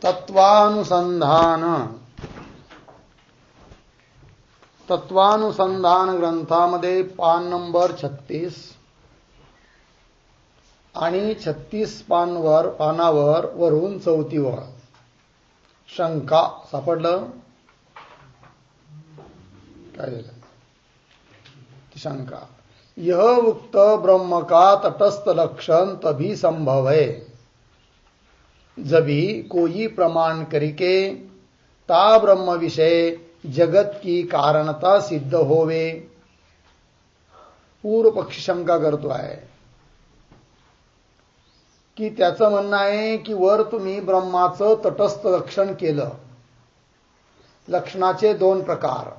तत्वानुसंधान ग्रंथामध्ये पान नंबर 36 आणि 36 पानावर वरून 34 शंका सापडलं. काय झालं? शंका यह उक्त ब्रह्म का तटस्थ लक्षण तभी संभव है जभी कोई प्रमाण करके ता ब्रह्म विषय जगत की कारणता सिद्ध होवे. पूर्व पक्षी शंका करतो आहे की त्याचं म्हणणं आहे की वर तुम्ही ब्रह्माचं तटस्थ लक्षण केलं. लक्षणाचे दोन प्रकार,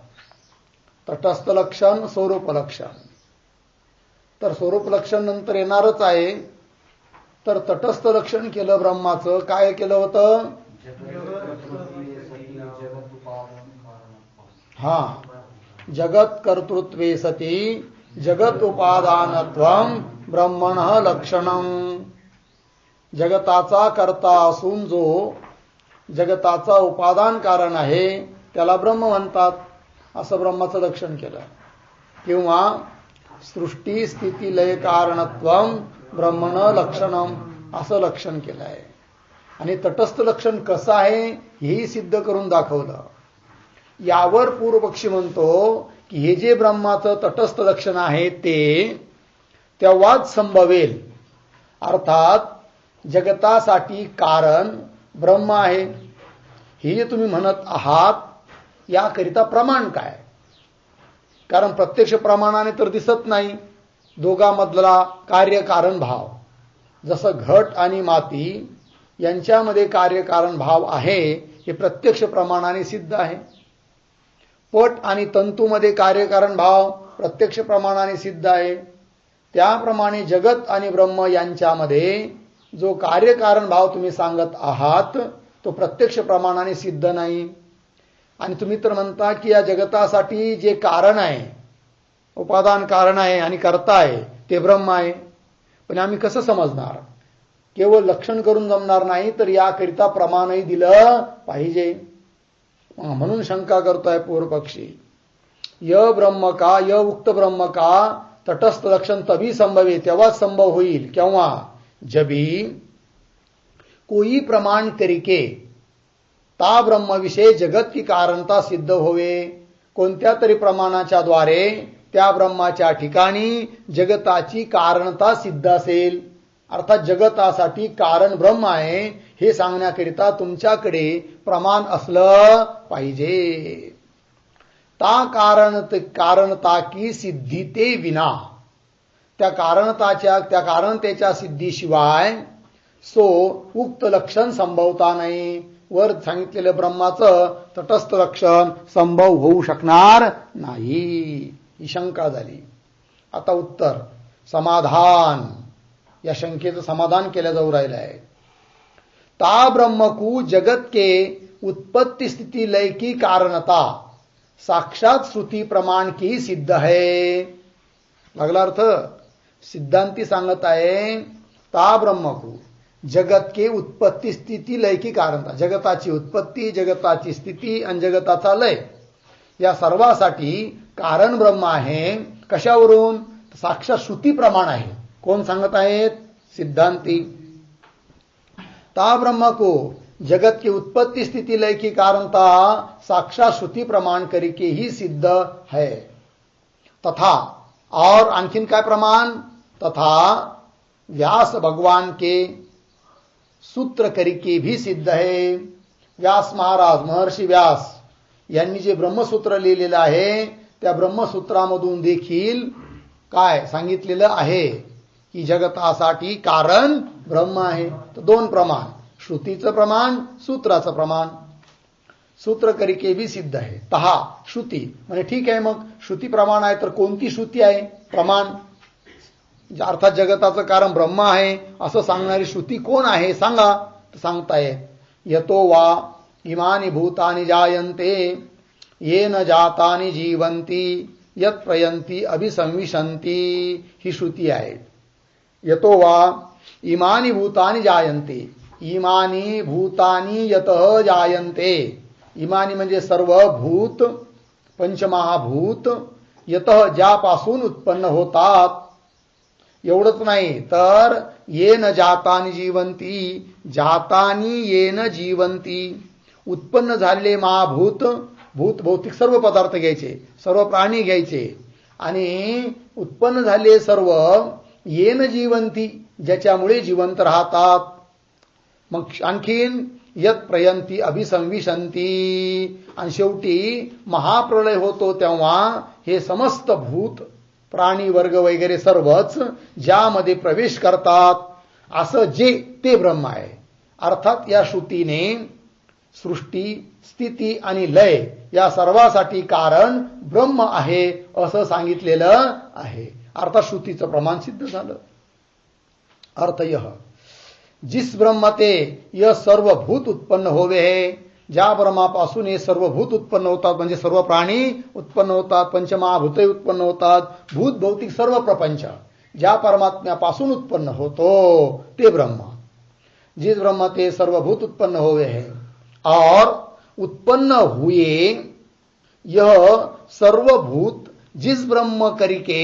तटस्थ लक्षण, स्वरूप लक्षण. तर स्वरूप लक्षण नंतर येणारच आहे. तर तटस्थ लक्षण केलं ब्रह्माचं. काय केलं होतं? जगत कर्तृत्वे सती जगत उपादानत्वं ब्रह्मणः लक्षणं. जगताचा कर्ता असून जो जगताचा उपादान कारण आहे त्याला ब्रह्म म्हणतात, असं ब्रह्माचं लक्षण केलं. किंवा सृष्टी स्थिती लय कारणत्वं ब्रह्मणः लक्षणं असं लक्षण केलं आहे. आणि तटस्थ लक्षण कसं आहे हेही सिद्ध करून दाखवलं. यावर पूर्वपक्षी म्हणतो की हे जे ब्रह्माचं तटस्थ लक्षण आहे ते तेव्हाच संभवेल, अर्थात जगतासाठी कारण ब्रह्म आहे हे जे तुम्ही म्हणत आहात याकरिता प्रमाण काय? कारण प्रत्यक्ष प्रमाणाने तर दिसत नाही दोघांमधला कार्यकारण भाव. जसं घट आणि माती यांच्यामध्ये कार्यकारण भाव आहे हे प्रत्यक्ष प्रमाणाने सिद्ध आहे. पट आणि तंतूमध्ये कार्यकारण भाव प्रत्यक्ष प्रमाणाने सिद्ध आहे. त्याप्रमाणे जगत आणि ब्रह्म यांच्यामध्ये जो कार्यकारण भाव तुम्ही सांगत आहात तो प्रत्यक्ष प्रमाणाने सिद्ध नाही. आणि तुम्ही तर म्हणता की या जगतासाठी जे कारण आहे, उपादान कारण आहे आणि कर्ता आहे ते ब्रह्म आहे. पण आम्ही कसं समजणार? केवळ लक्षण करून जमणार नाही, तर याकरिता प्रमाणही दिलं पाहिजे. म्हणून शंका करतोय पूर्वपक्षी. य उक्त ब्रह्म का तटस्थ लक्षण तभी संभवे, तेव्हाच संभव होईल. केव्हा? जभी कोई प्रमाण करके ता ब्रह्म विषय जगत की कारणता सिद्ध होवे. कोणत्या तरी प्रमाणाच्या द्वारे त्या ब्रह्माच्या ठिकाणी जगताची कारणता सिद्ध असेल. अर्थात जगतासाठी कारण ब्रह्म आहे हे सांगण्याकरिता तुमच्याकडे प्रमाण असलं पाहिजे. ता कारणता की सिद्धी ते विना, त्या कारणतेच्या सिद्धीशिवाय सो उक्त लक्षण संभवता नाही. वर सांगितलेलं ब्रह्माचं तटस्थ लक्षण संभव होऊ शकणार नाही. ही शंका झाली. आता उत्तर, समाधान. या शंकेचं समाधान केलं जाऊ राहिलं आहे. ता ब्रह्म को जगत के उत्पत्ति स्थिति लय की कारणता साक्षात श्रुति प्रमाण की सिद्ध है. लागला अर्थ? सिद्धांती सांगत आहे ता ब्रह्म को जगत के उत्पत्ति स्थिती लय की कारणता, जगताची उत्पत्ती, जगताची स्थिती आणि जगताचा लय या सर्वासाठी कारण ब्रह्म आहे. कशावरून? साक्षात श्रुती प्रमाण आहे. कोण सांगत आहेत? सिद्धांती. ता ब्रह्म को जगत की उत्पत्ति स्थिति लय की कारणता साक्षात श्रुति प्रमाण करके ही सिद्ध है. तथा, और आणखीन काय प्रमाण? तथा व्यास भगवान के सूत्र करके भी सिद्ध है. व्यास महाराज, महर्षी व्यास यांनी जे ब्रह्मसूत्र लिहिलेलं आहे त्या ब्रह्मसूत्रामधून देखील काय सांगितलेलं आहे की जगतासाठी कारण ब्रह्म आहे. तर दोन प्रमाण, श्रुतीचं प्रमाण, सूत्राचं प्रमाण. सूत्र करिके भी सिद्ध आहे. तहा श्रुती म्हणजे ठीक आहे, मग श्रुती प्रमाण आहे तर कोणती श्रुती आहे? प्रमाण. अर्थात जगताचं कारण ब्रह्म आहे असं सांगणारी श्रुती कोण आहे सांगा. तर सांगताय यतो वा इमानि भूतानि जायन्ते येन जातानि जीवन्ति यत् प्रयन्ति अभिसंविशन्ति. ही श्रुती आहे. यतो वा इमानि भूतानि जायन्ते, इमानी भूतानी यतः जायन्ते, इमानी म्हणजे सर्व भूत, पंचमहाभूत, यतः ज्यापासून उत्पन्न होतात. एवढंच नाही तर येन जातानी जीवंती, जातानी येन जीवंती, उत्पन्न झालेले महाभूत, भूत भौतिक सर्व पदार्थ घ्यायचे, सर्व प्राणी घ्यायचे आणि उत्पन्न झालेले सर्व येन जीवंती, ज्याच्यामुळे जिवंत राहतात. मग आणखीन यत प्रयंती अभिसंविशंती, आणि शेवटी महाप्रलय होतो तेव्हा हे समस्त भूत प्राणी वर्ग वगैरे सर्वच ज्यामध्ये प्रवेश करतात, असं जे ते ब्रह्म आहे. अर्थात या श्रुतीने सृष्टी स्थिती आणि लय या सर्वासाठी कारण ब्रह्म आहे असं सांगितलेलं आहे. अर्थात श्रुतीचं प्रमाण सिद्ध झालं. अर्थ यह जिस ब्रह्म ते यह सर्व भूत उत्पन्न होवे है, ज्या ब्रह्मापासून हे सर्व भूत उत्पन्न होतात, म्हणजे सर्व प्राणी उत्पन्न होतात, पंचमहाभूते उत्पन्न होतात, भूत भौतिक सर्व प्रपंच ज्या परमात्म्यापासून उत्पन्न होतो ते ब्रह्म. जिस ब्रह्म ते सर्व भूत उत्पन्न होवे है और उत्पन्न हुए यह सर्व भूत जिस ब्रह्म करके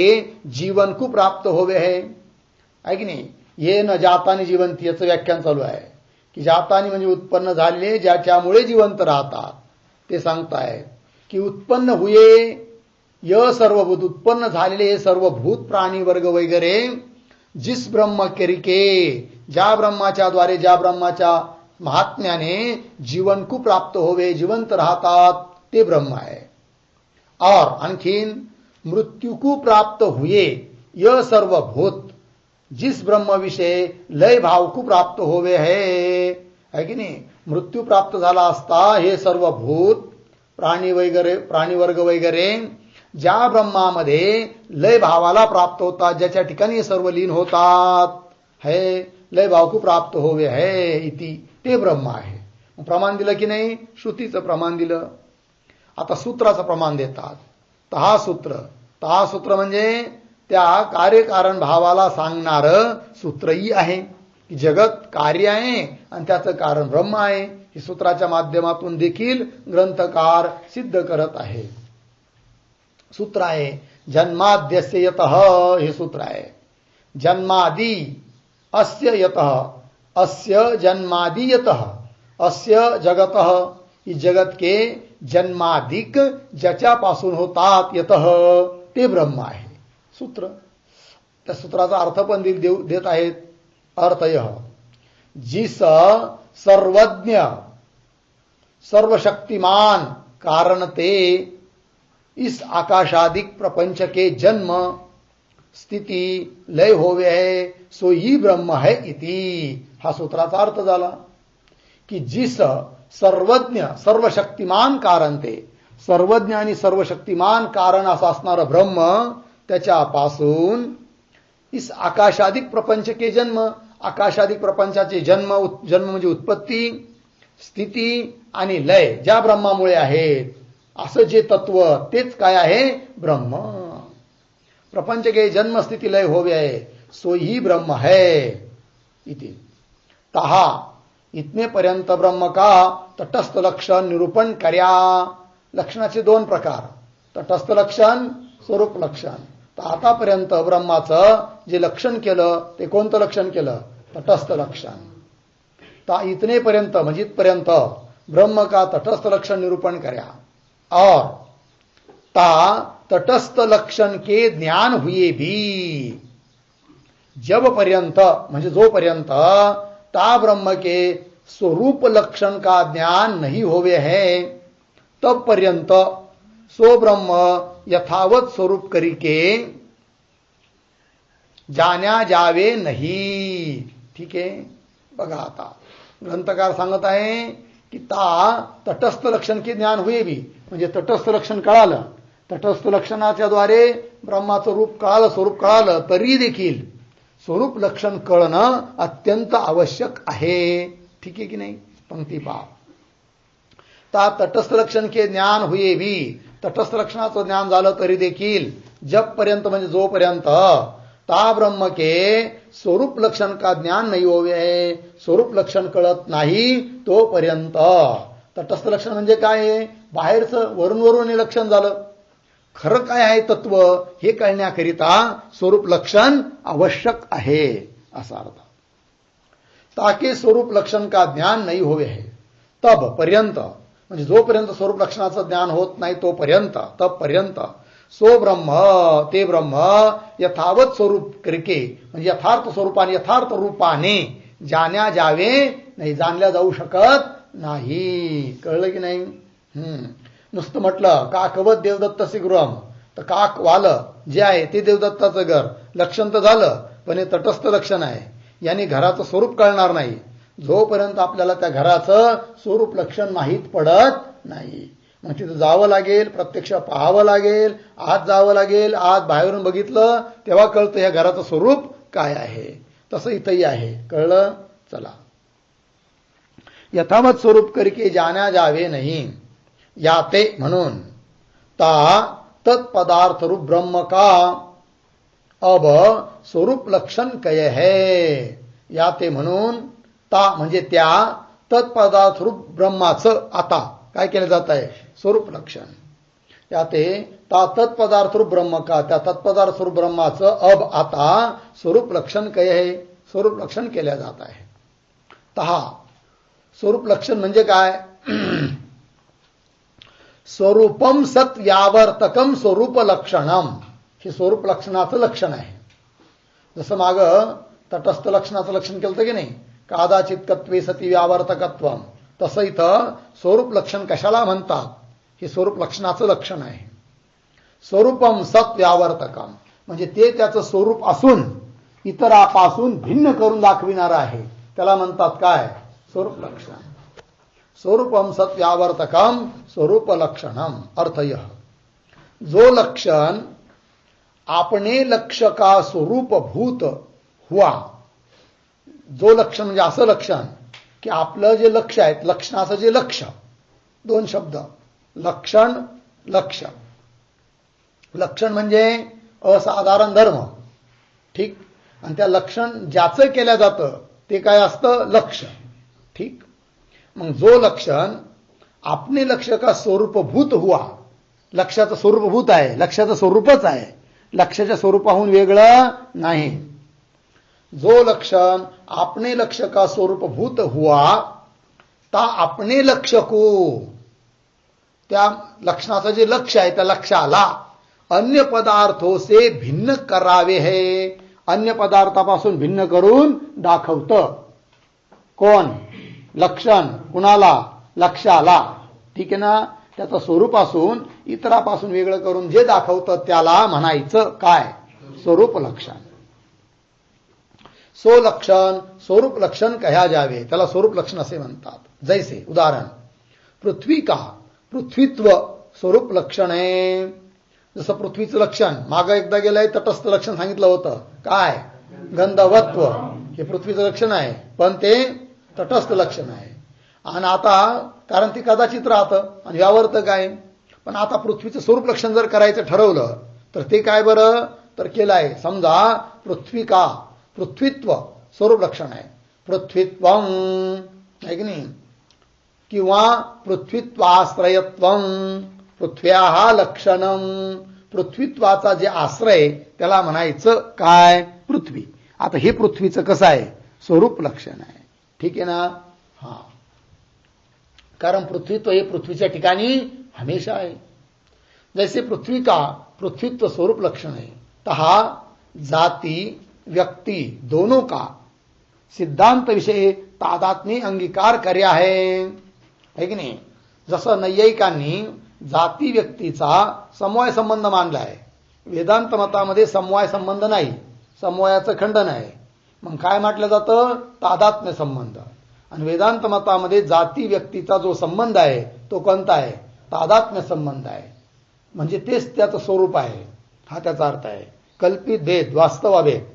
जीवन को प्राप्त होवे है की नाही. ये न जातानी जीवंती याचं व्याख्यान चालू आहे की जातानी म्हणजे उत्पन्न झालेले, ज्याच्यामुळे जिवंत राहतात. ते सांगताय की उत्पन्न हुए य सर्व भूत, उत्पन्न झालेले हे सर्व भूत प्राणी वर्ग वगैरे जिस ब्रह्म करिके, ज्या ब्रह्माच्या द्वारे ज्या ब्रह्माच्या महात्म्याने जीवन को प्राप्त होवे, जिवंत राहतात ते ब्रह्म आहे. और आणखीन मृत्यु को प्राप्त हुए यह सर्व भूत जिस ब्रह्म विषय लय भाव को प्राप्त होवे है की नाही. मृत्यू प्राप्त झाला असता हे सर्व भूत प्राणी वर्ग वगैरे ज्या ब्रह्मामध्ये लय भावाला प्राप्त होतात, ज्याच्या ठिकाणी हे सर्व लीन होतात, है लय भाव को प्राप्त होवे है इति, ते ब्रह्म आहे. प्रमाण दिलं की नाही, श्रुतीचं प्रमाण दिलं. आता सूत्राचं प्रमाण देतात. तहा सूत्र म्हणजे त्या कार्यकारण भावाला सांगणारं सूत्रही आहे की जगत कार्य आहे आणि त्याचं कारण ब्रह्म आहे. हे सूत्राच्या माध्यमातून देखील ग्रंथकार सिद्ध करत आहे. सूत्र आहे जन्माद्यस्य यतः, हे सूत्र आहे. जन्मादि अस्य यतः, अस्य जन्मादि यतः, अस्य जगतः, ही जगत के जन्माधिक ज्याच्यापासून होतात, यतः ते ब्रह्म आहे. सूत्र, त्या सूत्राचा अर्थ पण देत आहेत. अर्थ यह जिस सर्वज्ञ सर्वशक्तिमान कारण ते इस आकाशादिक प्रपंच के जन्म स्थिति लय होवे है सो ही ब्रह्म है इति. हा सूत्राचा अर्थ झाला की जिस सर्वज्ञ सर्वशक्तिमान कारण ते, सर्वज्ञ आणि सर्वशक्तिमान कारण असं असणारं ब्रह्म, त्याच्यापासून इस आकाशादिक प्रपंच के जन्म, आकाशादिक प्रपंचाचे जन्म म्हणजे उत्पत्ती, स्थिती आणि लय ज्या ब्रह्मामुळे आहेत, असं जे तत्व तेच काय आहे, ब्रह्म. प्रपंच के जन्म स्थिती लय होवे आहे सो ही ब्रह्म है इति. तहा इतने पर्यंत ब्रह्म का तटस्थ लक्षण निरूपण कर्या. लक्षणाचे दोन प्रकार, तटस्थ लक्षण, स्वरूप लक्षण. तर आतापर्यंत ब्रह्माचं जे लक्षण केलं ते कोणतं लक्षण केलं, तटस्थ लक्षण. ता इतने पर्यंत म्हणजे इथपर्यंत ब्रह्म का तटस्थ लक्षण निरूपण कर्या. और ता तटस्थ लक्षण के ज्ञान हुए भी, जब पर्यंत म्हणजे जोपर्यंत ता ब्रह्म के स्वरूप लक्षण का ज्ञान नहीं होवे है, तब पर्यंत सो ब्रह्म यथावत स्वरूप करिके जाण्या जावे नहीं. ठीक आहे, बघा आता ग्रंथकार सांगत आहे की ता तटस्थ लक्षण के ज्ञान हुए भी, म्हणजे तटस्थ लक्षण कळालं, तटस्थ लक्षणाच्या द्वारे ब्रह्माचं रूप कळालं, स्वरूप कळालं, तरी देखील स्वरूप लक्षण कळणं अत्यंत आवश्यक आहे. ठीक आहे की नाही. पंक्ती पहा. ता तटस्थ लक्षण के ज्ञान हुए भी, तटस्थ लक्षणाचं ज्ञान झालं तरी देखील जब पर्यंत म्हणजे जोपर्यंत ता ब्रह्म के स्वरूप लक्षण का ज्ञान नाही होवे आहे. स्वरूप लक्षण कळत नाही तोपर्यंत. तटस्थ लक्षण म्हणजे काय आहे? बाहेरचं वरून लक्षण झालं. खरं काय आहे तत्व हे कळण्याकरिता स्वरूप लक्षण आवश्यक आहे असा अर्थ. ताके स्वरूप लक्षण का ज्ञान नाही होवे है तब पर्यंत, म्हणजे जोपर्यंत स्वरूप लक्षणाचं ज्ञान होत नाही तोपर्यंत, तब पर्यंत सो ब्रह्म, ते ब्रह्म यथावत स्वरूप करके, म्हणजे यथार्थ स्वरूपाने यथार्थ रूपाने जाण्या जावे नाही, जाणल्या जाऊ शकत नाही. कळलं की नाही? नुसतं म्हटलं काकवत देवदत्तचे गृहम, तर काक वालं जे आहे ते देवदत्ताचं घर, लक्षण तर झालं, पण हे तटस्थ लक्षण आहे. याने घराचं स्वरूप कळणार नाही जोपर्यंत आपल्याला त्या घराचं स्वरूप लक्षण माहीत पडत नाही. मग तिथं जावं लागेल, प्रत्यक्ष पाहावं लागेल, आत जावं लागेल. आत बाहेरून बघितलं तेव्हा कळतं या घराचं स्वरूप काय आहे. तसं इथंही आहे. कळलं? चला. यथावत स्वरूप करके जाण्या जावे नाही याते म्हणून ता तत्पदार्थ रूप ब्रह्म का अब स्वरूप लक्षण कय है. याते म्हणून ता म्हणजे त्या तत्पदार्थ रूप ब्रह्माचं आता काय केलं जात आहे? स्वरूप लक्षण. याते ता तत्पदार्थ रूप ब्रह्म का, त्या तत्पदार्थ स्वरूप ब्रह्माचं अब आता स्वरूप लक्षण कय है, स्वरूप लक्षण केल्या जात आहे. तहा स्वरूप लक्षण म्हणजे काय? स्वरूपम सत व्यावर्तकम स्वरूप लक्षणम, हे स्वरूप लक्षणाचं लक्षण आहे. जसं माग तटस्थ लक्षणाचं लक्षण केलं की नाही, कादाचितकत्वे सती व्यावर्तकत्व, तसं इथं स्वरूप लक्षण कशाला म्हणतात? हे स्वरूप लक्षणाचं लक्षण आहे. स्वरूपम सत व्यावर्तकम म्हणजे ते त्याचं स्वरूप असून इतरापासून भिन्न करून दाखविणार आहे, त्याला म्हणतात काय? स्वरूप लक्षण. स्वरूपम सत व्यावर्तकम स्वरूप लक्षणम. अर्थ यह, जो लक्षण आपणे लक्ष का स्वरूप भूत हुआ, जो लक्षण म्हणजे असं लक्षण की आपलं जे लक्ष आहे, लक्षणाचं जे लक्ष, दोन शब्द लक्षण लक्ष. लक्षण म्हणजे असाधारण धर्म, ठीक, आणि त्या लक्षण ज्याचं केलं जातं ते काय असतं? लक्ष, ठीक. मग जो लक्षण आपणे लक्ष का स्वरूपभूत हुआ, लक्षाचं स्वरूपभूत आहे, लक्षाचं स्वरूपच आहे, लक्षाच्या स्वरूपाहून वेगळं नाही. जो लक्षण आपणे लक्ष का स्वरूपभूत हुआ ता आपणे लक्ष को, त्या लक्षणाचं जे लक्ष आहे त्या लक्षाला अन्य पदार्थों से भिन्न करावे है, अन्य पदार्थापासून भिन्न करून दाखवतं. कोण? लक्षण. कुणाला? लक्षाला, ठीक आहे ना. त्याचं स्वरूप असून इतरापासून वेगळं करून जे दाखवतं त्याला म्हणायचं काय? स्वरूप लक्षण. सो लक्षण स्वरूप लक्षण कह्या जावे, त्याला स्वरूप लक्षण असे म्हणतात. जैसे उदाहरण, पृथ्वी का पृथ्वीत्व स्वरूप लक्षण आहे. जसं पृथ्वीचं लक्षण मागं एकदा गेलंय, तटस्थ लक्षण सांगितलं होतं काय? गंधवत्व, हे पृथ्वीचं लक्षण आहे, पण ते तटस्थ लक्षण आहे. आणि आता कारण ती कदाचित राहतं आणि व्यावर्तक आहे, पण आता पृथ्वीचं स्वरूप लक्षण जर करायचं ठरवलं तर ते काय बरं? तर केलं आहे. समजा पृथ्वी का पृथ्वीत्व स्वरूप लक्षण आहे, पृथ्वीत्वम आहे की नाही, किंवा पृथ्वीत्वाश्रयत्वम पृथ्व्याहा लक्षणम, पृथ्वीत्वाचा जे आश्रय त्याला म्हणायचं काय? पृथ्वी. आता हे पृथ्वीचं कसं आहे? स्वरूप लक्षण आहे, ठीक आहे ना. हा, कारण पृथ्वीत्व हे पृथ्वीच्या ठिकाणी हमेशा आहे. जैसे पृथ्वी का पृथ्वीत्व स्वरूप लक्षण है, तहा जाति व्यक्ति दोनों का सिद्धांत विषय तादात्म्य अंगीकार कर्या है की नाही. जसं नैयायिकांनी जाती व्यक्तीचा समवाय संबंध मानला आहे, वेदांत मतामध्ये समवाय संबंध नाही, समवायाचं खंडन आहे. मग काय म्हटलं जातं? तादात्म्य संबंध. आणि वेदांत मतामध्ये जाती व्यक्तीचा जो संबंध आहे तो कोणता आहे? तादात्म्य संबंध आहे, म्हणजे तेच त्याचं स्वरूप आहे, हा त्याचा अर्थ आहे. कल्पित भेद वास्तव अभेद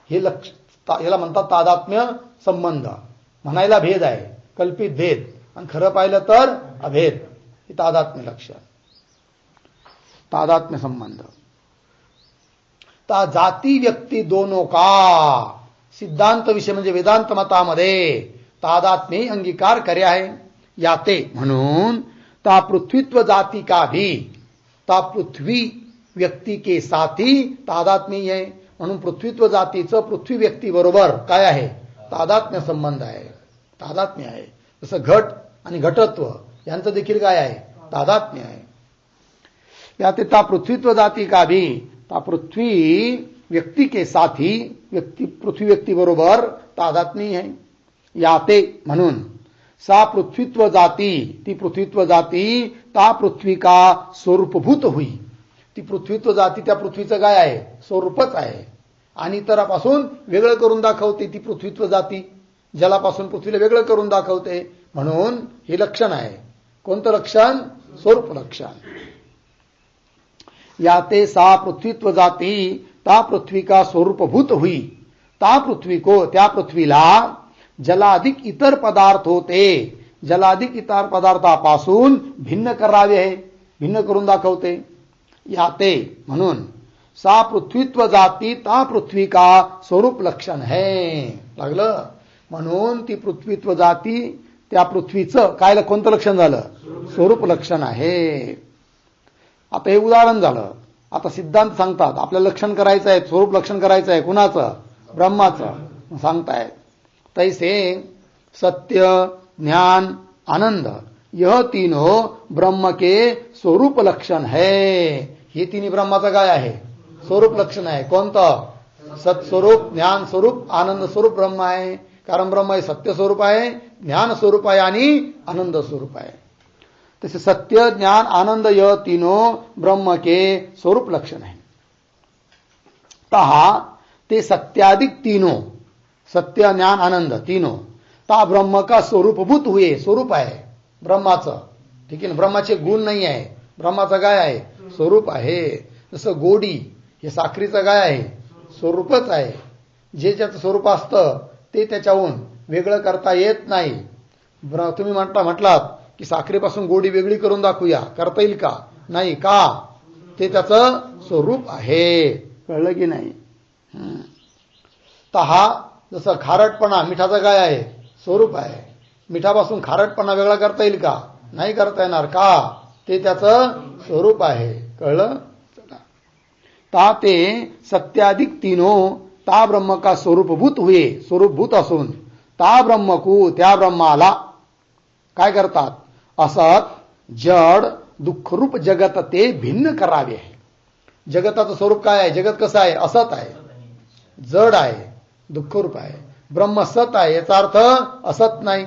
हे याला म्हणतात तादात्म्य संबंध. म्हणायला भेद आहे, कल्पित भेद, आणि खरं पाहिलं तर अभेद, हे तादात्म्य लक्षण, तादात्म्य संबंध. ता जाती व्यक्ती दोनों का सिद्धांत विषय म्हणजे वेदांत मतामध्ये तादात्म्य अंगीकार करे आहे. याते म्हणून ता पृथ्वीत्व जाती का भी ता पृथ्वी व्यक्ती के साथी तादात्म्य आहे. म्हणून पृथ्वीत्व जातीचं पृथ्वी व्यक्ती बरोबर काय आहे, तादात्म्य संबंध आहे, तादात्म्य आहे. जसं घट आणि घटत्व यांचं देखील काय आहे, तादात्म्य आहे. याते ता पृथ्वीत्व जाती का भी ता पृथ्वी व्यक्ती के साथी व्यक्ती पृथ्वी व्यक्ती बरोबर तादात्म्य आहे. याते म्हणून सा पृथ्वीत्व जाती ती पृथ्वीत्व जाती ता पृथ्वी का स्वरूपभूत हुई. ती पृथ्वीत्व जाती त्या पृथ्वीचं काय आहे, स्वरूपच आहे आणि इतरापासून वेगळं करून दाखवते. ती पृथ्वीत्व जाती जलापासून पृथ्वीला वेगळं करून दाखवते. म्हणून हे लक्षण आहे. कोणतं लक्षण, स्वरूप लक्षण. याते सा पृथ्वीत्व जाती ता पृथ्वी का स्वरूपभूत हुई. ता पृथ्वी को त्या पृथ्वीला जलाधिक इतर पदार्थ होते जलाधिक इतर पदार्थापासून भिन्न करावे आहे, भिन्न करून दाखवते. याते म्हणून सा पृथ्वीत्व जाती ता पृथ्वी का स्वरूप लक्षण है. लागलं. म्हणून ती पृथ्वीत्व जाती त्या पृथ्वीचं काय कोणतं लक्षण झालं, स्वरूप लक्षण आहे. आता हे उदाहरण झालं. आता सिद्धांत सांगतात आपल्याला लक्षण करायचं आहे, स्वरूप लक्षण करायचं आहे. कुणाचं, ब्रह्माचं सांगतायत. तैसे सत्य ज्ञान आनंद यह तीनों ब्रह्म के स्वरूप लक्षण है. हे तिन्ही ब्रह्माचं काय आहे, स्वरूप लक्षण आहे. कोणतं, सत्स्वरूप, ज्ञान स्वरूप, आनंद स्वरूप ब्रह्म आहे. कारण ब्रह्म हे सत्य स्वरूप आहे, ज्ञान स्वरूप आहे आणि आनंद स्वरूप आहे. तसे सत्य ज्ञान आनंद यह तीनों ब्रह्म के स्वरूप लक्षण है. तहा ते सत्याधिक तीनों, सत्य ज्ञान आनंद तीनों ता ब्रह्म का स्वरूपभूत हुए. स्वरूप आहे ब्रह्माचं, ठीक आहे ना. ब्रह्माचे गुण नाही आहे, ब्रह्माचं काय आहे, स्वरूप आहे. जसं गोडी हे साखरीचं काय आहे, स्वरूपच आहे. जे ज्याचं स्वरूप असतं ते त्याच्याहून वेगळं करता येत नाही. तुम्ही म्हटलात की साखरेपासून गोडी वेगळी करून दाखवूया, करता येईल का, नाही. का, ते त्याचं स्वरूप आहे. कळलं की नाही. तहा जसं खारटपणा मिठाचं काय आहे, स्वरूप आहे. मिठापासून खारटपणा वेगळा करता येईल का, नाही करता येणार. का, ते त्याचं स्वरूप आहे. कळलं. ता ते सत्याधिक तीनों ता ब्रह्म का स्वरूपभूत हुए. स्वरूपभूत असून ता ब्रह्मकू त्या ब्रह्माला काय करतात, असत जड दुःखरूप जगत ते भिन्न करावे आहे. जगताचं स्वरूप काय आहे, जगत कसं आहे, असत आहे, जड आहे, दुःखरूप आहे. ब्रह्म सत आहे याचा अर्थ असत नाही.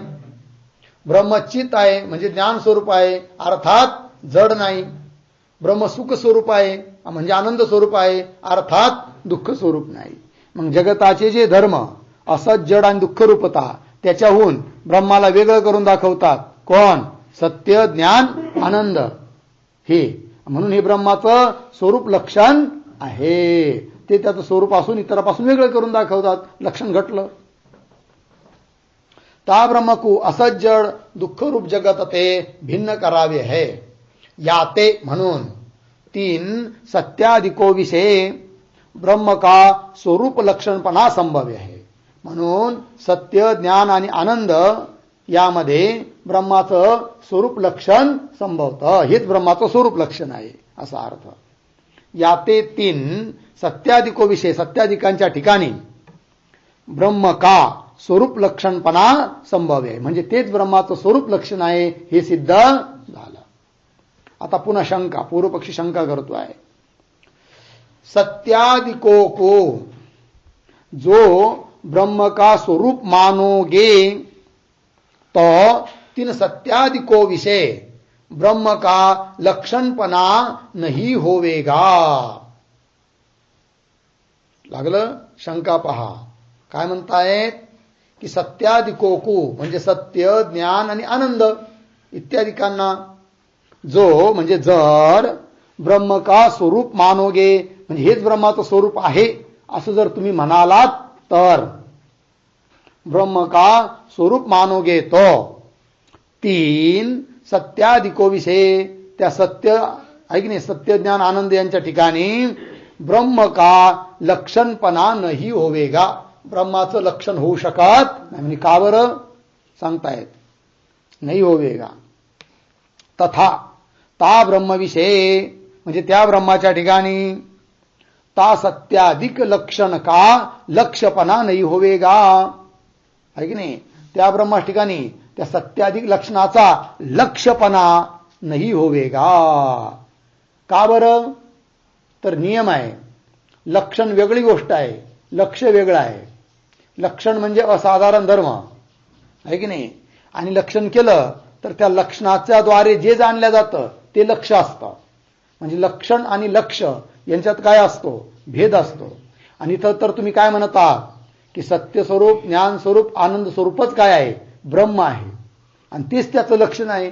ब्रह्मचित आहे म्हणजे ज्ञान स्वरूप आहे, अर्थात जड नाही. ब्रह्म सुख स्वरूप आहे म्हणजे आनंद स्वरूप आहे, अर्थात दुःख स्वरूप नाही. मग जगताचे जे धर्म असत जड आणि दुःखरूपता त्याच्याहून ब्रह्माला वेगळं करून दाखवतात. कोण, सत्य ज्ञान आनंद हे. म्हणून हे ब्रह्माचं स्वरूप लक्षण आहे. ते त्याचं स्वरूप असून इतरापासून वेगळं करून दाखवतात. लक्षण घटलं. ता ब्रह्मकू असत जड दुःखरूप जगत ते भिन्न करावे है. याते म्हणून तीन सत्याधिको विषय ब्रह्म का स्वरूप लक्षणपणा संभव्य आहे. म्हणून सत्य ज्ञान आणि आनंद यामध्ये ब्रह्माचं स्वरूप लक्षण संभवतं. हेच ब्रह्माचं स्वरूप लक्षण आहे असा अर्थ. याते तीन सत्याधिको विषय सत्याधिकांच्या ठिकाणी ब्रह्म का स्वरूप लक्षणपणा संभव्य आहे म्हणजे तेच ब्रह्माचं स्वरूप लक्षण आहे हे सिद्ध झालं. आता पुन्हा शंका, पूर्वपक्षी शंका करतो आहे. सत्यादिको को जो ब्रह्म का स्वरूप मानोगे तो तीन सत्यादिको विषय ब्रह्म का लक्षणपणा नहीं होवेगा. लागलं. शंका पहा काय म्हणतायत की सत्यादिको को म्हणजे सत्य ज्ञान आणि आनंद इत्यादिकांना जो म्हणजे जर ब्रह्म का स्वरूप मानोगे म्हणजे हेच ब्रह्माचं स्वरूप आहे असं जर तुम्ही म्हणालात तर ब्रह्म का स्वरूप मानोगे तो तीन सत्यादिको विषय त्या सत्य आहे की नाही सत्य ज्ञान आनंद यांच्या ठिकाणी ब्रह्म का लक्षणपणा नाही होवेगा ब्रह्माचं लक्षण होऊ शकत नाही. का बरं सांगतायत, नाही होवेगा. तथा ता ब्रह्मविषये म्हणजे त्या ब्रह्माच्या ठिकाणी ता सत्याधिक लक्षण का लक्षपणा नाही होवेगा. आहे की नाही, त्या ब्रह्मा ठिकाणी त्या सत्याधिक लक्षणाचा लक्षपणा नाही होवेगा. का बरं, तर नियम आहे. लक्षण वेगळी गोष्ट आहे, लक्ष वेगळं आहे. लक्षण म्हणजे असाधारण धर्म आहे की नाही, आणि लक्षण केलं तर त्या लक्षणाच्या द्वारे जे जाणलं जातं ते लक्ष असतं. म्हणजे लक्षण आणि लक्ष यांच्यात काय असतो, भेद असतो. आणि इथं तर तुम्ही काय म्हणत आहात की सत्य स्वरूप, ज्ञान स्वरूप, आनंद स्वरूपच काय आहे, ब्रह्म आहे, आणि तेच त्याचं लक्षण आहे.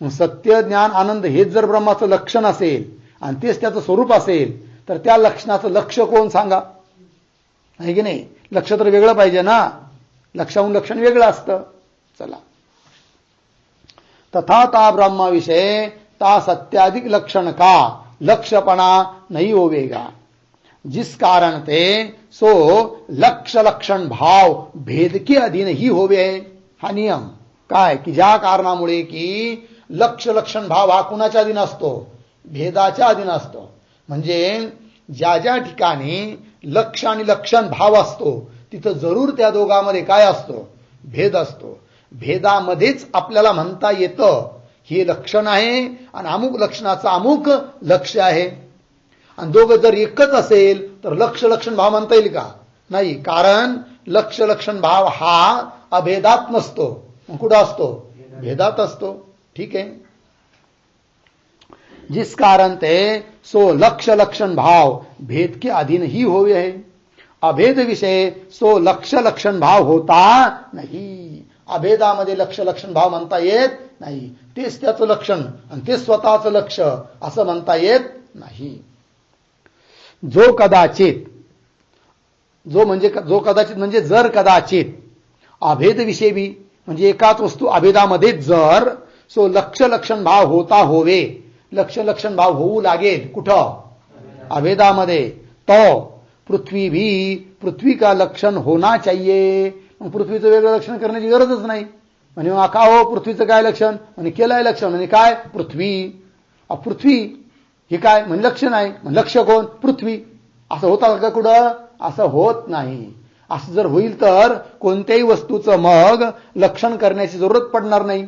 मग सत्य, ज्ञान, आनंद हेच जर ब्रह्माचं लक्षण असेल आणि तेच त्याचं स्वरूप असेल तर त्या लक्षणाचं लक्ष कोण सांगा. आहे की नाही, लक्ष तर वेगळं पाहिजे ना, लक्षाहून लक्षण वेगळं असतं. चला, तथा ता ब्रह्मविषय ता सत्याधिक लक्षण का लक्षपणा नहीं होवेगा. जिस कारण ते सो लक्ष लक्षण भाव भेद के अधीन ही होवे. हा नियम काय की ज्या कारणामुळे की लक्ष लक्षण भाव हा कुणाच्या अधीन असतो, भेदाच्या अधीन असतो. म्हणजे ज्या ज्या ठिकाणी लक्ष आणि लक्षण भाव असतो तिथं जरूर त्या दोघांमध्ये काय असतो, भेद असतो. भेदामध्येच आपल्याला म्हणता येतं हे लक्षण आहे आणि अमुक लक्षणाचं अमुक लक्ष आहे. आणि दोघं जर एकच असेल तर लक्ष लक्षण भाव म्हणता येईल का, नाही. कारण लक्ष लक्षण भाव हा अभेदात नसतो, कुठं असतो, भेदात असतो. ठीक आहे. जिस कारण ते सो लक्ष लक्षण भाव भेद के अधीन ही होवे है. अभेद विषय सो लक्ष लक्षण भाव होता नाही. अभेदामध्ये लक्ष लक्षण भाव म्हणता येत नाही, तेच त्याचं लक्षण आणि ते स्वतःचं लक्ष असं म्हणता येत नाही. जो कदाचित, जो कदाचित म्हणजे जर कदाचित, अभेद विषय बी म्हणजे एकाच वस्तू अभेदामध्ये जर सो लक्ष लक्षण भाव होता होवे, लक्ष लक्षण भाव होऊ लागेल कुठं, अभेदामध्ये, तो पृथ्वी भी पृथ्वी का लक्षण होना चाहिए. मग पृथ्वीचं वेगळं लक्षण करण्याची गरजच नाही. म्हणजे मग का हो पृथ्वीचं काय लक्षण, म्हणजे केलंय लक्षण म्हणजे काय, पृथ्वी. पृथ्वी हे काय म्हणजे लक्षण आहे, म्हणजे लक्ष कोण, पृथ्वी. असं होतं का कुठं, असं होत नाही. असं जर होईल तर कोणत्याही वस्तूचं मग लक्षण करण्याची जरूरत पडणार नाही.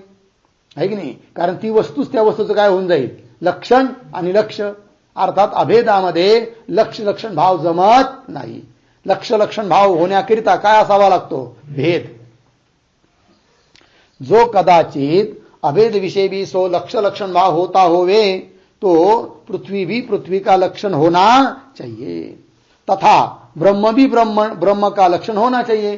आहे की नाही, कारण ती वस्तूच त्या वस्तूचं काय होऊन जाईल, लक्षण आणि लक्ष. अर्थात अभेदामध्ये लक्ष लक्षण भाव जमत नाही. लक्ष लक्षण भाव होण्याकरिता काय असावा लागतो, भेद. जो कदाचित अभेद विषय भी सो लक्ष लक्षण भाव होता होवे तो पृथ्वी भी पृथ्वी का लक्षण होना चाहिए. तथा ब्रह्म भी ब्रह्म का लक्षण होना चाहिए.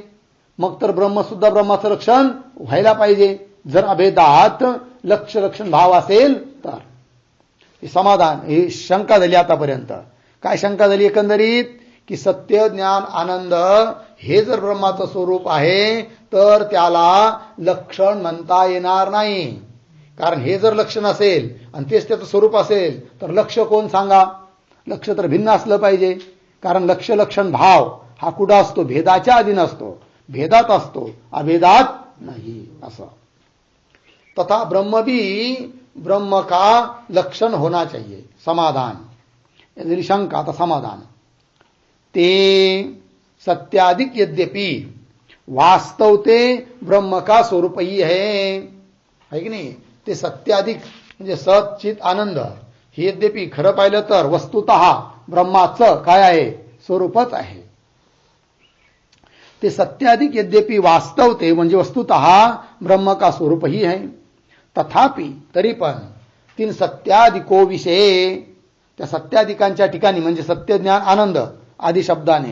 मग तर ब्रह्म सुद्धा ब्रह्माचं लक्षण व्हायला पाहिजे जर अभेदात लक्ष लक्षण भाव असेल तर. समाधान, ही शंका झाली आतापर्यंत. काय शंका झाली एकंदरीत, की सत्य, ज्ञान, आनंद हे जर ब्रह्माचं स्वरूप आहे तर त्याला लक्षण म्हणता येणार नाही. कारण हे जर लक्षण असेल आणि तेच त्याचं स्वरूप असेल तर लक्ष कोण सांगा. लक्ष तर भिन्न असलं पाहिजे. कारण लक्ष लक्षण भाव हा कुठं असतो, भेदाच्या अधीन असतो, भेदात असतो, अभेदात नाही. असं. तथा ब्रह्म भी ब्रह्म का लक्षण होना चाहिए. समाधान, यदि शंका आता समाधान. ते सत्याधिक यद्यपि वास्तव ते ब्रह्म का स्वरूप ही है की नाही. ते सत्याधिक म्हणजे सत चित आनंद हे यद्यपि खरं पाहिलं तर वस्तुतः ब्रह्माचं काय आहे, स्वरूपच आहे. ते सत्याधिक यद्यपि वास्तव ते म्हणजे वस्तुतः ब्रह्म का स्वरूप ही है. तथापि तरी पण तीन सत्याधिको विषय, त्या सत्याधिकांच्या ठिकाणी म्हणजे सत्य, ज्ञान, आनंद आदि शब्दाने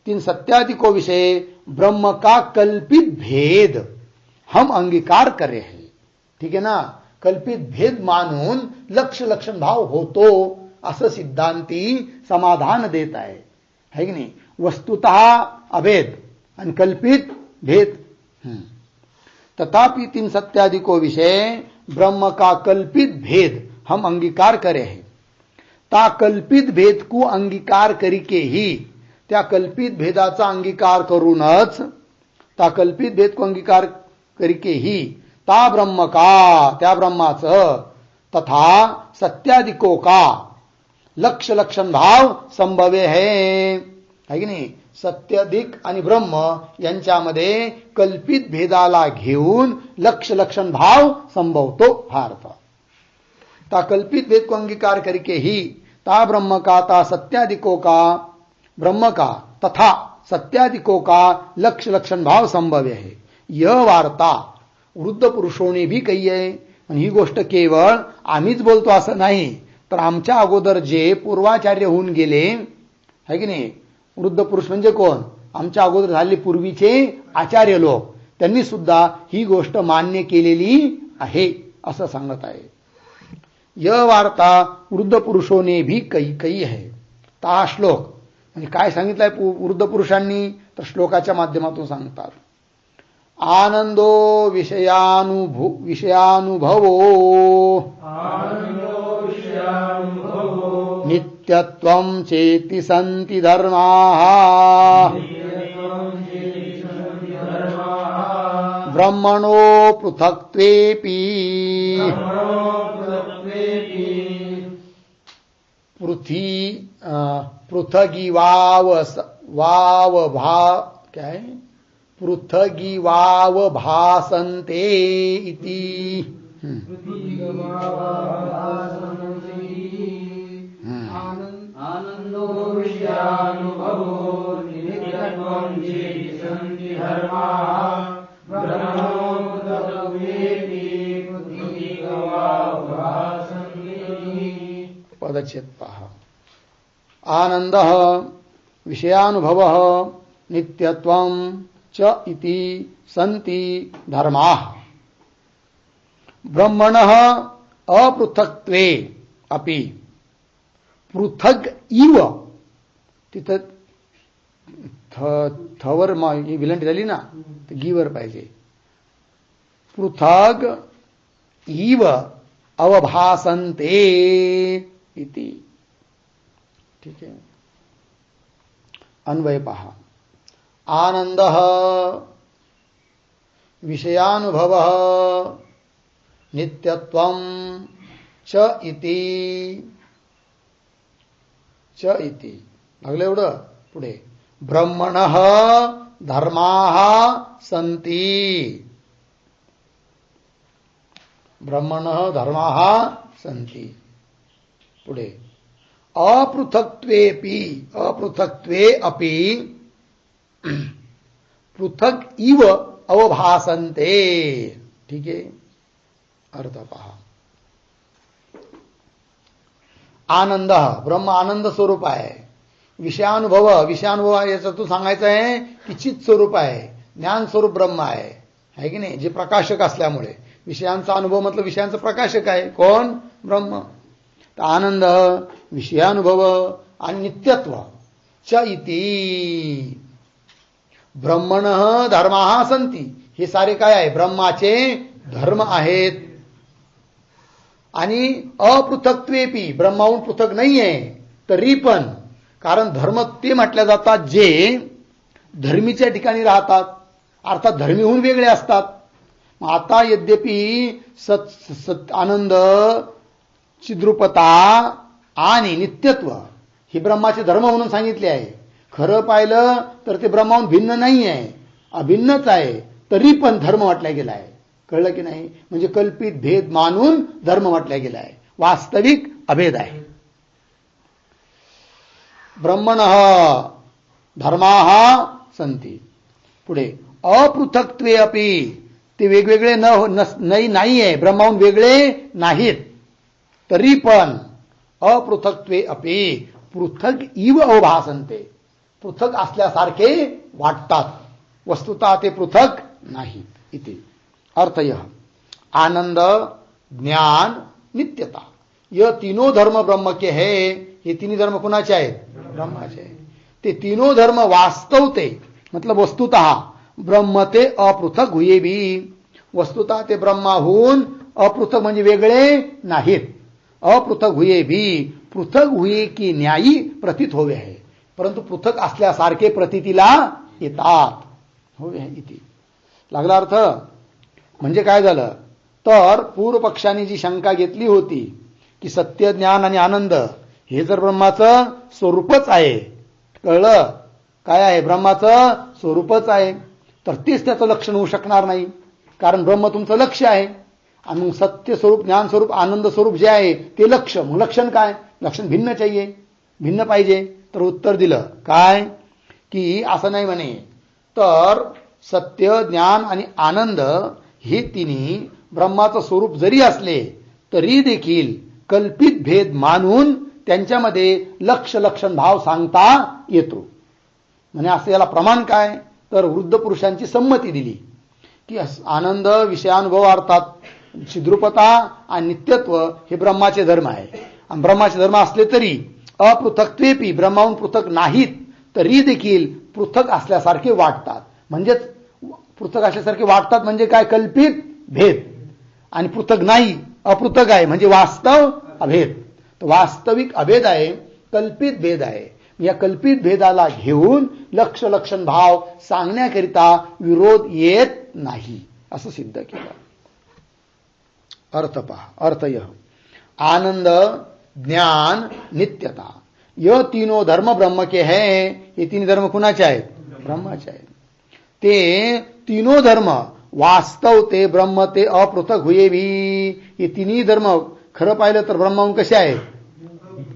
तीन सत्याधिको विषय ब्रह्म का कल्पित भेद हम अंगीकार करे हैं. ठीक आहे ना, कल्पित भेद मानून लक्ष लक्षण भाव होतो असं सिद्धांती समाधान देत आहे की नाही. वस्तुतः अभेद आणि कल्पित भेद. तथापि तीन सत्याधिको विषय ब्रह्म का कल्पित भेद हम अंगीकार करे हैं. ता कल्पित भेद को अंगीकार करी के ही त्या कल्पित भेदाचा अंगीकार करूनच, त्या कल्पित भेद को अंगीकार करिकेही ता ब्रह्म का, त्या ब्रह्माचं, तथा सत्यादिको का लक्ष लक्षण भाव संभवे है की नाही. सत्याधिक आणि ब्रह्म यांच्यामध्ये कल्पित भेदाला घेऊन लक्ष लक्षण भाव संभवतो हा अर्थ. ता कल्पित भेद को अंगीकार करके ही ता ब्रह्म का, ता सत्यादिको का, ब्रह्म का तथा सत्यादिको का लक्ष लक्षण भाव संभव्य है. यह वार्ता वृद्ध पुरुषों ने भी कही है. आणि ही गोष्ट केवळ आम्हीच बोलतो असं नाही, तर आमच्या अगोदर जे पूर्वाचार्य होऊन गेले है की नाही, वृद्ध पुरुष म्हणजे कोण, आमच्या अगोदर झालेले पूर्वीचे आचार्य लोक, त्यांनी सुद्धा ही गोष्ट मान्य केलेली आहे असं सांगत आहे. यह वार्ता वृद्ध पुरुषों ने भी कही है. ता श्लोक म्हणजे काय सांगितलंय वृद्ध पुरुषांनी, तर श्लोकाच्या माध्यमातून सांगतात. आनंदो विषयानुभवो नित्यत्वं चेति सन्ति धर्माः ब्रह्मणो पृथक्त्वेपि पृथगिवाव भासन्ते इति. आनंदो विषयानुभवो नित्यत्वं चेति सन्ति धर्माः ब्रह्मणो पृथक्त्वेपि पृथगिवाव भासन्ते. पदच्छेद पहा. आनंदः विषयानुभवः नित्यत्वं च इति सन्ति धर्माः ब्रह्मणः अपृथक्त्वे अपि पृथग इव. तिथं थवर विलंटी झाली ना, तर गीवर पाहिजे. पृथग इव अवभासन्ते इति. ठीक आहे. अन्वय पहा. आनंदः विषयानुभवः नित्यत्वं च इति लागलं एवढं. पुढे ब्रह्मणः धर्माः सन्ति. ब्रह्मणः धर्माः सन्ति. पुढे अपृथक्त्वे अपि पृथक इव अवभासन्ते. ठीक आहे. अर्थ पहा. आनंद ब्रह्म आनंद स्वरूप आहे. विषयानुभव याच्यातून सांगायचं आहे की चित स्वरूप आहे, ज्ञान स्वरूप ब्रह्म आहे की नाही, जे प्रकाशक असल्यामुळे विषयांचा अनुभव मतलब विषयांचं प्रकाशक आहे कोण, ब्रह्म. तर आनंद विषयानुभव आणि नित्यत्व च इति ब्रह्मणः धर्माः सन्ति. हे सारे काय आहे, ब्रह्माचे धर्म आहेत. आणि अपृथक्त्वेपि ब्रह्माहून पृथक नाही आहे तरी पण, कारण धर्म ते म्हटल्या जातात जे धर्मीच्या ठिकाणी राहतात, अर्थात धर्मीहून वेगळे असतात. आता यद्यपि सत आनंद, चिद्रूपता आणि नित्यत्व हे ब्रह्माचे धर्म म्हणून सांगितले आहे. खरं पाहिलं तर ते ब्रह्माहून भिन्न नाही आहे, अभिन्नच आहे, तरी पण धर्म म्हटला गेला आहे. कळलं की नाही. म्हणजे कल्पित भेद मानून धर्म म्हटला गेला आहे, वास्तविक अभेद आहे. ब्रह्मणः धर्माः सन्ति. पुढे अपृथक्त्वे अपि ते वेगवेगळे नाही आहे, ब्रह्माहून वेगळे नाहीत, तरी पण अपृथक्त्वे अपि पृथक इव अवभासन्ते, पृथक असल्यासारखे वाटतात, वस्तुतः ते पृथक नाहीत. इति अर्थ यह आनंद, ज्ञान, नित्यता यह तीनों धर्म ब्रह्म के है. ये तीन धर्म कुणाचे आहेत, ब्रह्माचे आहेत. ते तीनों धर्म वास्तवते मतलब वस्तुतः ब्रह्म ते अपृथक हुए भी, वस्तुतः ते ब्रह्माहून अपृथक म्हणजे वेगळे नाहीत. अपृथक हुए भी पृथक हुए की न्यायी प्रतीत होवे है. परंतु पृथक असल्यासारखे प्रतीतीला येतात. हो इथे लागला अर्थ. म्हणजे काय झालं तर पूर्व पक्षाने जी शंका घेतली होती की सत्य, ज्ञान आणि आनंद हे जर ब्रह्माचं स्वरूपच आहे, कळलं काय आहे, ब्रह्माचं स्वरूपच आहे, तर तेच त्याचं लक्षण होऊ शकणार नाही. कारण ब्रह्म तुमचं लक्ष आहे आणि मग सत्य स्वरूप, ज्ञान स्वरूप, आनंद स्वरूप जे आहे ते लक्ष. मग लक्षण काय, लक्षण भिन्न चाहिए, भिन्न पाहिजे. तर उत्तर दिलं काय की असं नाही म्हणे, तर सत्य, ज्ञान आणि आनंद हे तिन्ही ब्रह्माचं स्वरूप जरी असले तरी देखील कल्पित भेद मानून त्यांच्यामध्ये लक्ष लक्षण भाव सांगता येतो. म्हणजे असं याला प्रमाण काय, तर वृद्ध पुरुषांची संमती दिली की आनंद, विषयानुभव अर्थात छिद्रुपता आणि नित्यत्व हे ब्रह्माचे धर्म आहे. आणि ब्रह्माचे धर्म असले तरी अपृथक्त्वेपी, ब्रह्माहून पृथक नाहीत तरी देखील पृथक असल्यासारखे वाटतात. म्हणजेच पृथक असल्यासारखे वाटतात म्हणजे काय, कल्पित भेद. आणि पृथक नाही, अपृथक आहे म्हणजे वास्तव अभेद. तर वास्तविक अभेद आहे, कल्पित भेद आहे. या कल्पित भेदाला घेऊन लक्ष लक्षण भाव सांगण्याकरिता विरोध येत नाही असं सिद्ध केलं. अर्थ पहा, अर्थ यह आनंद, ज्ञान, नित्यता यह तीनों धर्म ब्रह्म के हैं. ये तीन धर्म कुणाचे आहेत, ब्रह्माचे आहेत. ते तीनों धर्म वास्तव ते ब्रह्म ते अपृथक हुए भी. हे तिन्ही धर्म खरं पाहिलं तर ब्रह्माहून कसे आहेत,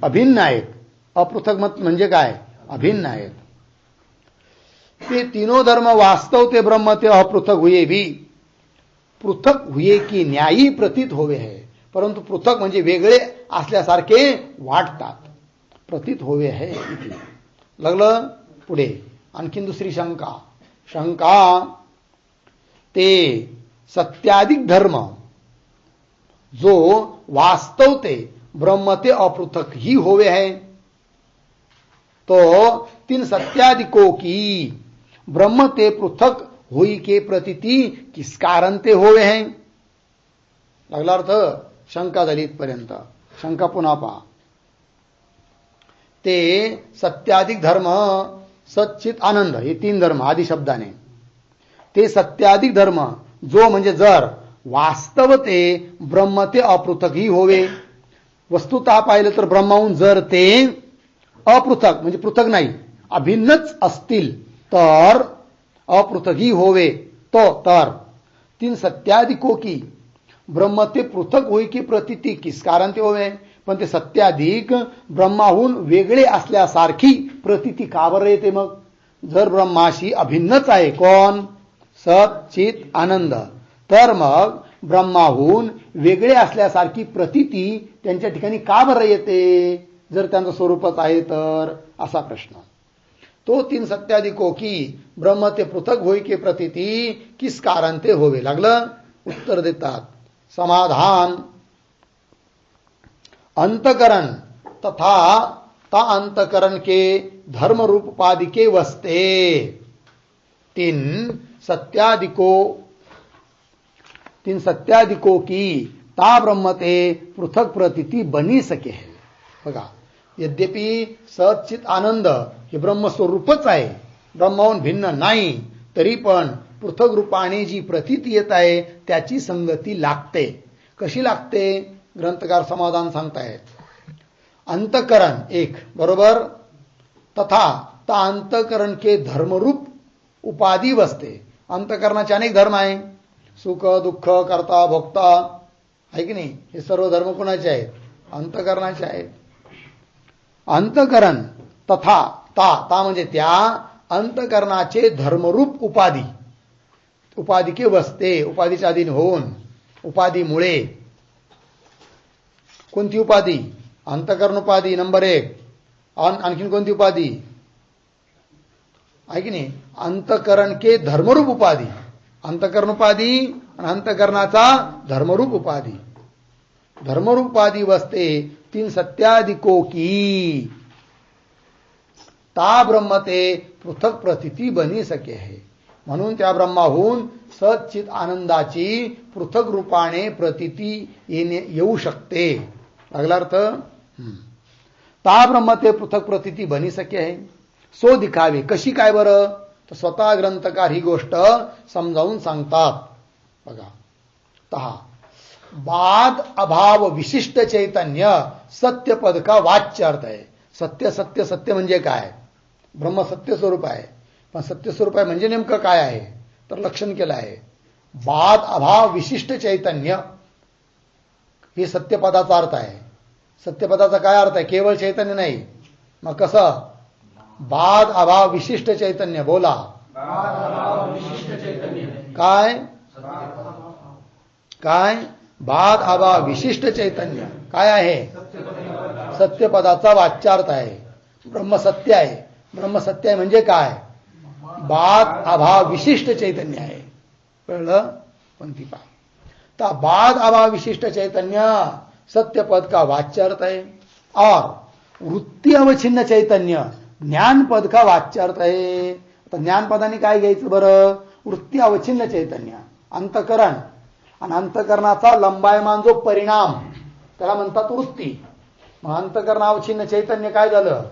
अभिन्न आहेत. अपृथक मत म्हणजे काय, अभिन्न आहेत. ते तीनों धर्म वास्तव ते ब्रह्म ते अपृथक हुए भी. पृथक हुए की न्यायी प्रतीत होवे है. परंतु पृथक म्हणजे वेगळे असल्यासारखे वाटतात, प्रतीत होवे है. लागलं पुढे आणखीन दुसरी शंका. शंका ते सत्याधिक धर्म जो वास्तव ते ब्रह्म ते अपृथक ही होवे है, तो तीन सत्यादिकों की ब्रह्म ते पृथक हुई के प्रतीति किस कारण ते होवे हैं. लागला अर्थ. शंका झाली इथपर्यंत. शंका पुन्हा पहा. ते सत्याधिक धर्म, सच्चित आनंद हे तीन धर्म आदि शब्दाने. ते सत्याधिक धर्म जो म्हणजे जर वास्तव ते ब्रह्म ते अपृथक ही होवे. वस्तुतः पाहिलं तर ब्रह्माहून जर ते अपृथक म्हणजे पृथक नाही अभिन्नच असतील तर अपृथक ही होवे. तो तर तीन सत्याधिकों की ब्रह्म ते पृथक होई की प्रतीती किस कारण ते होवे. पण ते सत्याधिक ब्रह्माहून वेगळे असल्यासारखी प्रतीती का बरं येते. मग जर ब्रह्माशी अभिन्नच आहे कोण, सत चित आनंद, तर मग ब्रह्माहून वेगळे असल्यासारखी प्रतीती त्यांच्या ठिकाणी का बरं येते, जर त्यांचं स्वरूपच आहे तर, असा प्रश्न. तो तीन सत्याधिकों की ब्रह्म ते पृथक होई के प्रतीती किस कारण ते होवे. लागलं उत्तर देतात. समाधान. अंतकरण तथा ता अंतकरण के धर्म रूप उपाधि के वस्ते तीन सत्याधिकों की ता ब्रह्म ते पृथक प्रतीति बनी सके है. बघा, यद्यपि सच्चित आनंद हे ब्रह्मस्वरूपच आहे, ब्रह्माहून भिन्न नाही, तरी पण पृथक रूपाने जी प्रतीती येत आहे त्याची संगती लागते. कशी लागते, ग्रंथकार समाधान सांगतायत. अंतकरण एक बरोबर, तथा ता अंतकरण के धर्मरूप उपाधी बसते. अंतकरणाचे अनेक धर्म आहे, सुख दुःख करता भोगता आहे की नाही. हे सर्व धर्म कोणाचे आहेत, अंतकरणाचे आहेत. अंतकरण तथा ता म्हणजे त्या अंतकरणाचे धर्मरूप उपाधी, उपाधी के वस्ते उपाधीच्या अधीन होऊन, उपाधीमुळे. कोणती उपाधी, अंतकरण उपाधी नंबर एक. आणखीन कोणती उपाधी आहे की नाही, अंतकरण के धर्मरूप उपाधी. अंतकरण उपाधी आणि अंतकरणाचा धर्मरूप उपाधी. धर्मरूप उपाधी वस्ते तीन सत्याधिकों की ता ब्रह्म ते पृथक प्रतीती बनी सके है. म्हणून त्या ब्रह्माहून सच्चित आनंदाची पृथक रूपाने प्रतीती येऊ शकते. लागला अर्थ. ता ब्रह्म ते पृथक प्रतीती बनी सके है. सो दिखावे. कशी काय बरं? तर स्वतः ग्रंथकार ही गोष्ट समजावून सांगतात. बघा, तहा बाद अभाव विशिष्ट चैतन्य सत्यपद का वाच्य अर्थ आहे. सत्य सत्य सत्य म्हणजे काय? ब्रह्म सत्य स्वरूप आहे. पण सत्य स्वरूप आहे म्हणजे नेमकं काय आहे? तर लक्षण केलं आहे. बाद अभाव विशिष्ट चैतन्य हे सत्यपदाचा अर्थ आहे. सत्यपदाचा काय अर्थ आहे? केवळ चैतन्य नाही. मग कसं? बाद अभाव विशिष्ट चैतन्य. बोला. काय काय? बाद अभाव विशिष्ट चैतन्य काय आहे? सत्यपदाचा वाच्यार्थ आहे. ब्रह्म सत्य आहे. ब्रह्म सत्य आहे म्हणजे काय? बाद अभाव विशिष्ट चैतन्य आहे. कळलं? पंक्ती पहा. तो बाद अभाव विशिष्ट चैतन्य सत्यपद का वाच्यार्थ है और वृत्ती अवच्छिन्न चैतन्य ज्ञान पद का वाच्यार्थ है. आता ज्ञानपदाने काय घ्यायचं बरं? वृत्ती अवच्छिन्न चैतन्य अंतकरण, आणि अंतकरणाचा लंबायमान जो परिणाम त्याला म्हणतात वृत्ती. मग अंतकरण अवच्छिन्न चैतन्य काय झालं?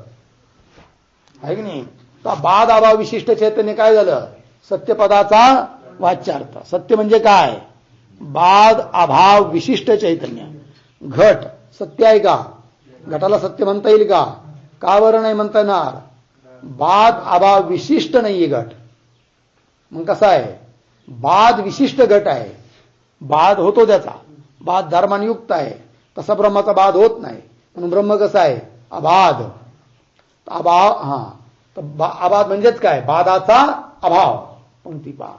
आहे की नाही? तर बाद अभाव विशिष्ट चैतन्य काय झालं? सत्यपदाचा वाच्यार्थ. सत्य म्हणजे काय? बाद अभाव विशिष्ट चैतन्य. घट सत्य आहे का? घटाला सत्य म्हणता येईल का? का बरं नाही म्हणता येणार? बाद अभाव विशिष्ट नाहीये घट. मग कसा आहे? बाद विशिष्ट घट आहे. बाद होतो त्याचा. बाद धर्मानुयुक्त आहे. तसा ब्रह्माचा बाद होत नाही. म्हणून ब्रह्म कसा आहे? अबाध. अभाव. अबाध म्हणजेच काय? बाधाचा अभाव. पंक्ती पहा.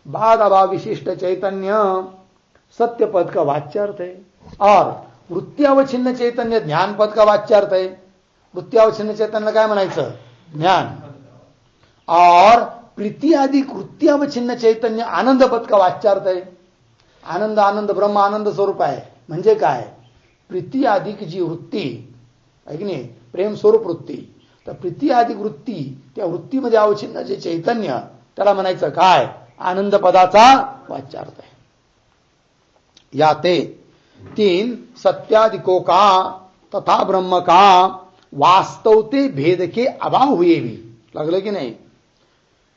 बाद अभाव विशिष्ट चैतन्य सत्यपद का वाच्यार्थ है और वृत्ती अवच्छिन्न चैतन्य ज्ञान पद का वाच्यार्थ है. वृत्ती अवच्छिन्न चैतन्य काय म्हणायचं? ज्ञान. और प्रीति आदि वृत्ती अवच्छिन्न चैतन्य आनंद पद का वाच्यार्थ है. आनंद आनंद ब्रह्म आनंद स्वरूप आहे म्हणजे काय? प्रीति आदि जी वृत्ती आहे की नाही, प्रेम स्वरूप वृत्ती. तर प्रीति आदि वृत्ती, त्या वृत्तीमध्ये अवच्छिन्न जे चैतन्य त्याला म्हणायचं काय? आनंद पदाचा वाच्यार्थ आहे. या ते तीन सत्यादिकों का तथा ब्रह्म का वास्तवते भेद के अभाव हुए भी. लागलं की नाही?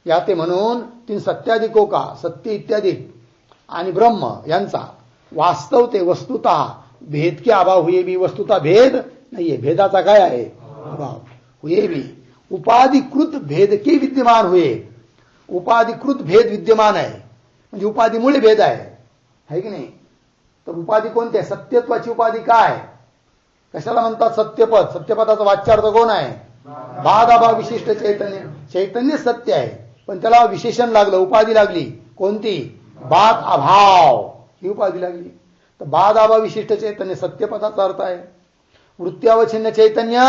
या ते म्हणून तीन सत्यादिकों का, सत्य इत्यादी आणि ब्रह्म यांचा वास्तवते वस्तुतः भेद के अभाव हुए भी. वस्तुतः भेद नाहीये. भेदाचा काय आहे? अभाव. हुए भी उपाधिकृत भेद के विद्यमान हुए. उपाधिकृत भेद विद्यमान आहे म्हणजे उपाधीमुळे भेद आहे की नाही? तर उपाधी कोणती आहे? सत्यत्वाची उपाधी काय? कशाला म्हणतात सत्यपद? सत्यपदाचा वाच्यार्थ कोण आहे? बाद अभाव विशिष्ट चैतन्य. चैतन्य सत्य आहे पण त्याला विशेषण लागलं, उपाधी लागली. कोणती? बाद अभाव ही उपाधी लागली. तर बाद अभाव विशिष्ट चैतन्य सत्यपदाचा अर्थ आहे. वृत्त्यावच्छिन्न चैतन्य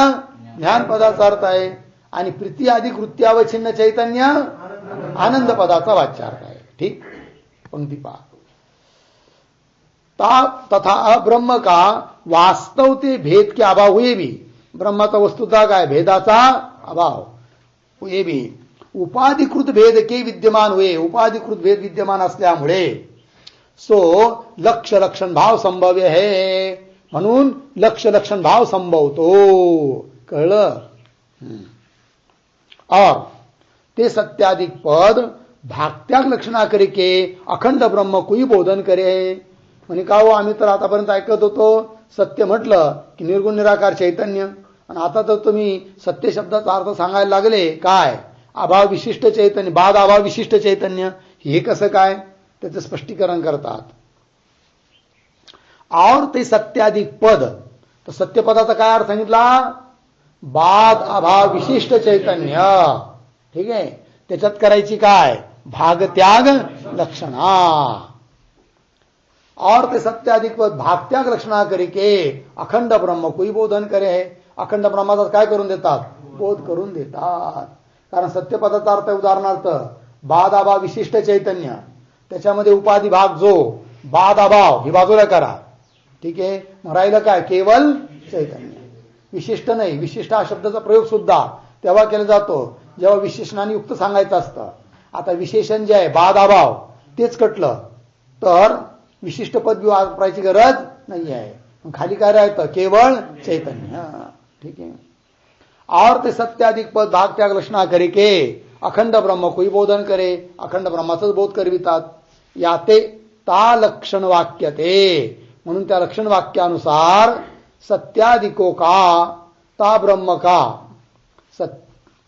ज्ञान पदाचा अर्थ आहे. आणि प्रीती अधिक वृत्त्यावच्छिन्न चैतन्य आनंद पदाचा वाच्यार्थ आहे. ठीक. पंक्ती पहा. तथा ब्रह्म का वास्तवते भेद के अभाव हुए भी. ब्रह्माचा वस्तुता काय? भेदाचा अभाव. हुए भी उपाधिकृत भेद के विद्यमान हुए. उपाधिकृत भेद विद्यमान असल्यामुळे सो लक्ष लक्षण भाव संभव्य है. म्हणून लक्ष लक्षण भाव संभवतो. कळलं? और ते सत्याधिक पद भागत्याग लक्षणा करके अखंड ब्रह्म कोई बोधन करे. म्हणे का हो, आम्ही तर आतापर्यंत ऐकत होतो सत्य म्हटलं की निर्गुण निराकार चैतन्य, आणि आता तर तुम्ही सत्य शब्दाचा अर्थ सांगायला लागले काय? अभाव विशिष्ट चैतन्य, बाद अभाव विशिष्ट चैतन्य. हे कसं काय? त्याचं स्पष्टीकरण करतात. और ते सत्याधिक पद. तर सत्यपदाचा काय अर्थ सांगितला? बाद अभाव विशिष्ट चैतन्य. ठीक आहे. त्याच्यात करायची काय? भागत्याग लक्षणा. और ते सत्याधिक पद भागत्याग लक्षणा करके अखंड ब्रह्म कोई बोधन करे. अखंड ब्रह्माचा काय करून देतात? बोध करून देतात. कारण सत्यपदाचा अर्थ उदाहरणार्थ बाद अभाव विशिष्ट चैतन्य, त्याच्यामध्ये उपाधी भाग जो बाद अभाव ही बाजूला करा. ठीक आहे. मग राहिलं काय? केवळ चैतन्य. विशिष्ट नाही. विशिष्ट हा शब्दाचा प्रयोग सुद्धा तेव्हा केला जातो जेव्हा विशेषणाने युक्त सांगायचं असतं. आता विशेषण जे आहे बाद अभाव तेच कटलं तर विशिष्ट पद वापरायची गरज नाही आहे. खाली काय राहतं? केवळ चैतन्य. ठीक आहे. और ते सत्याधिक पद भाग त्याग लक्षणा करे के अखंड ब्रह्म कोई बोधन करे अखंड ब्रह्माचाच बोध करवितात. याते ता लक्षण वाक्य ते म्हणून त्या लक्षण वाक्यानुसार सत्याधिको का ता ब्रह्म का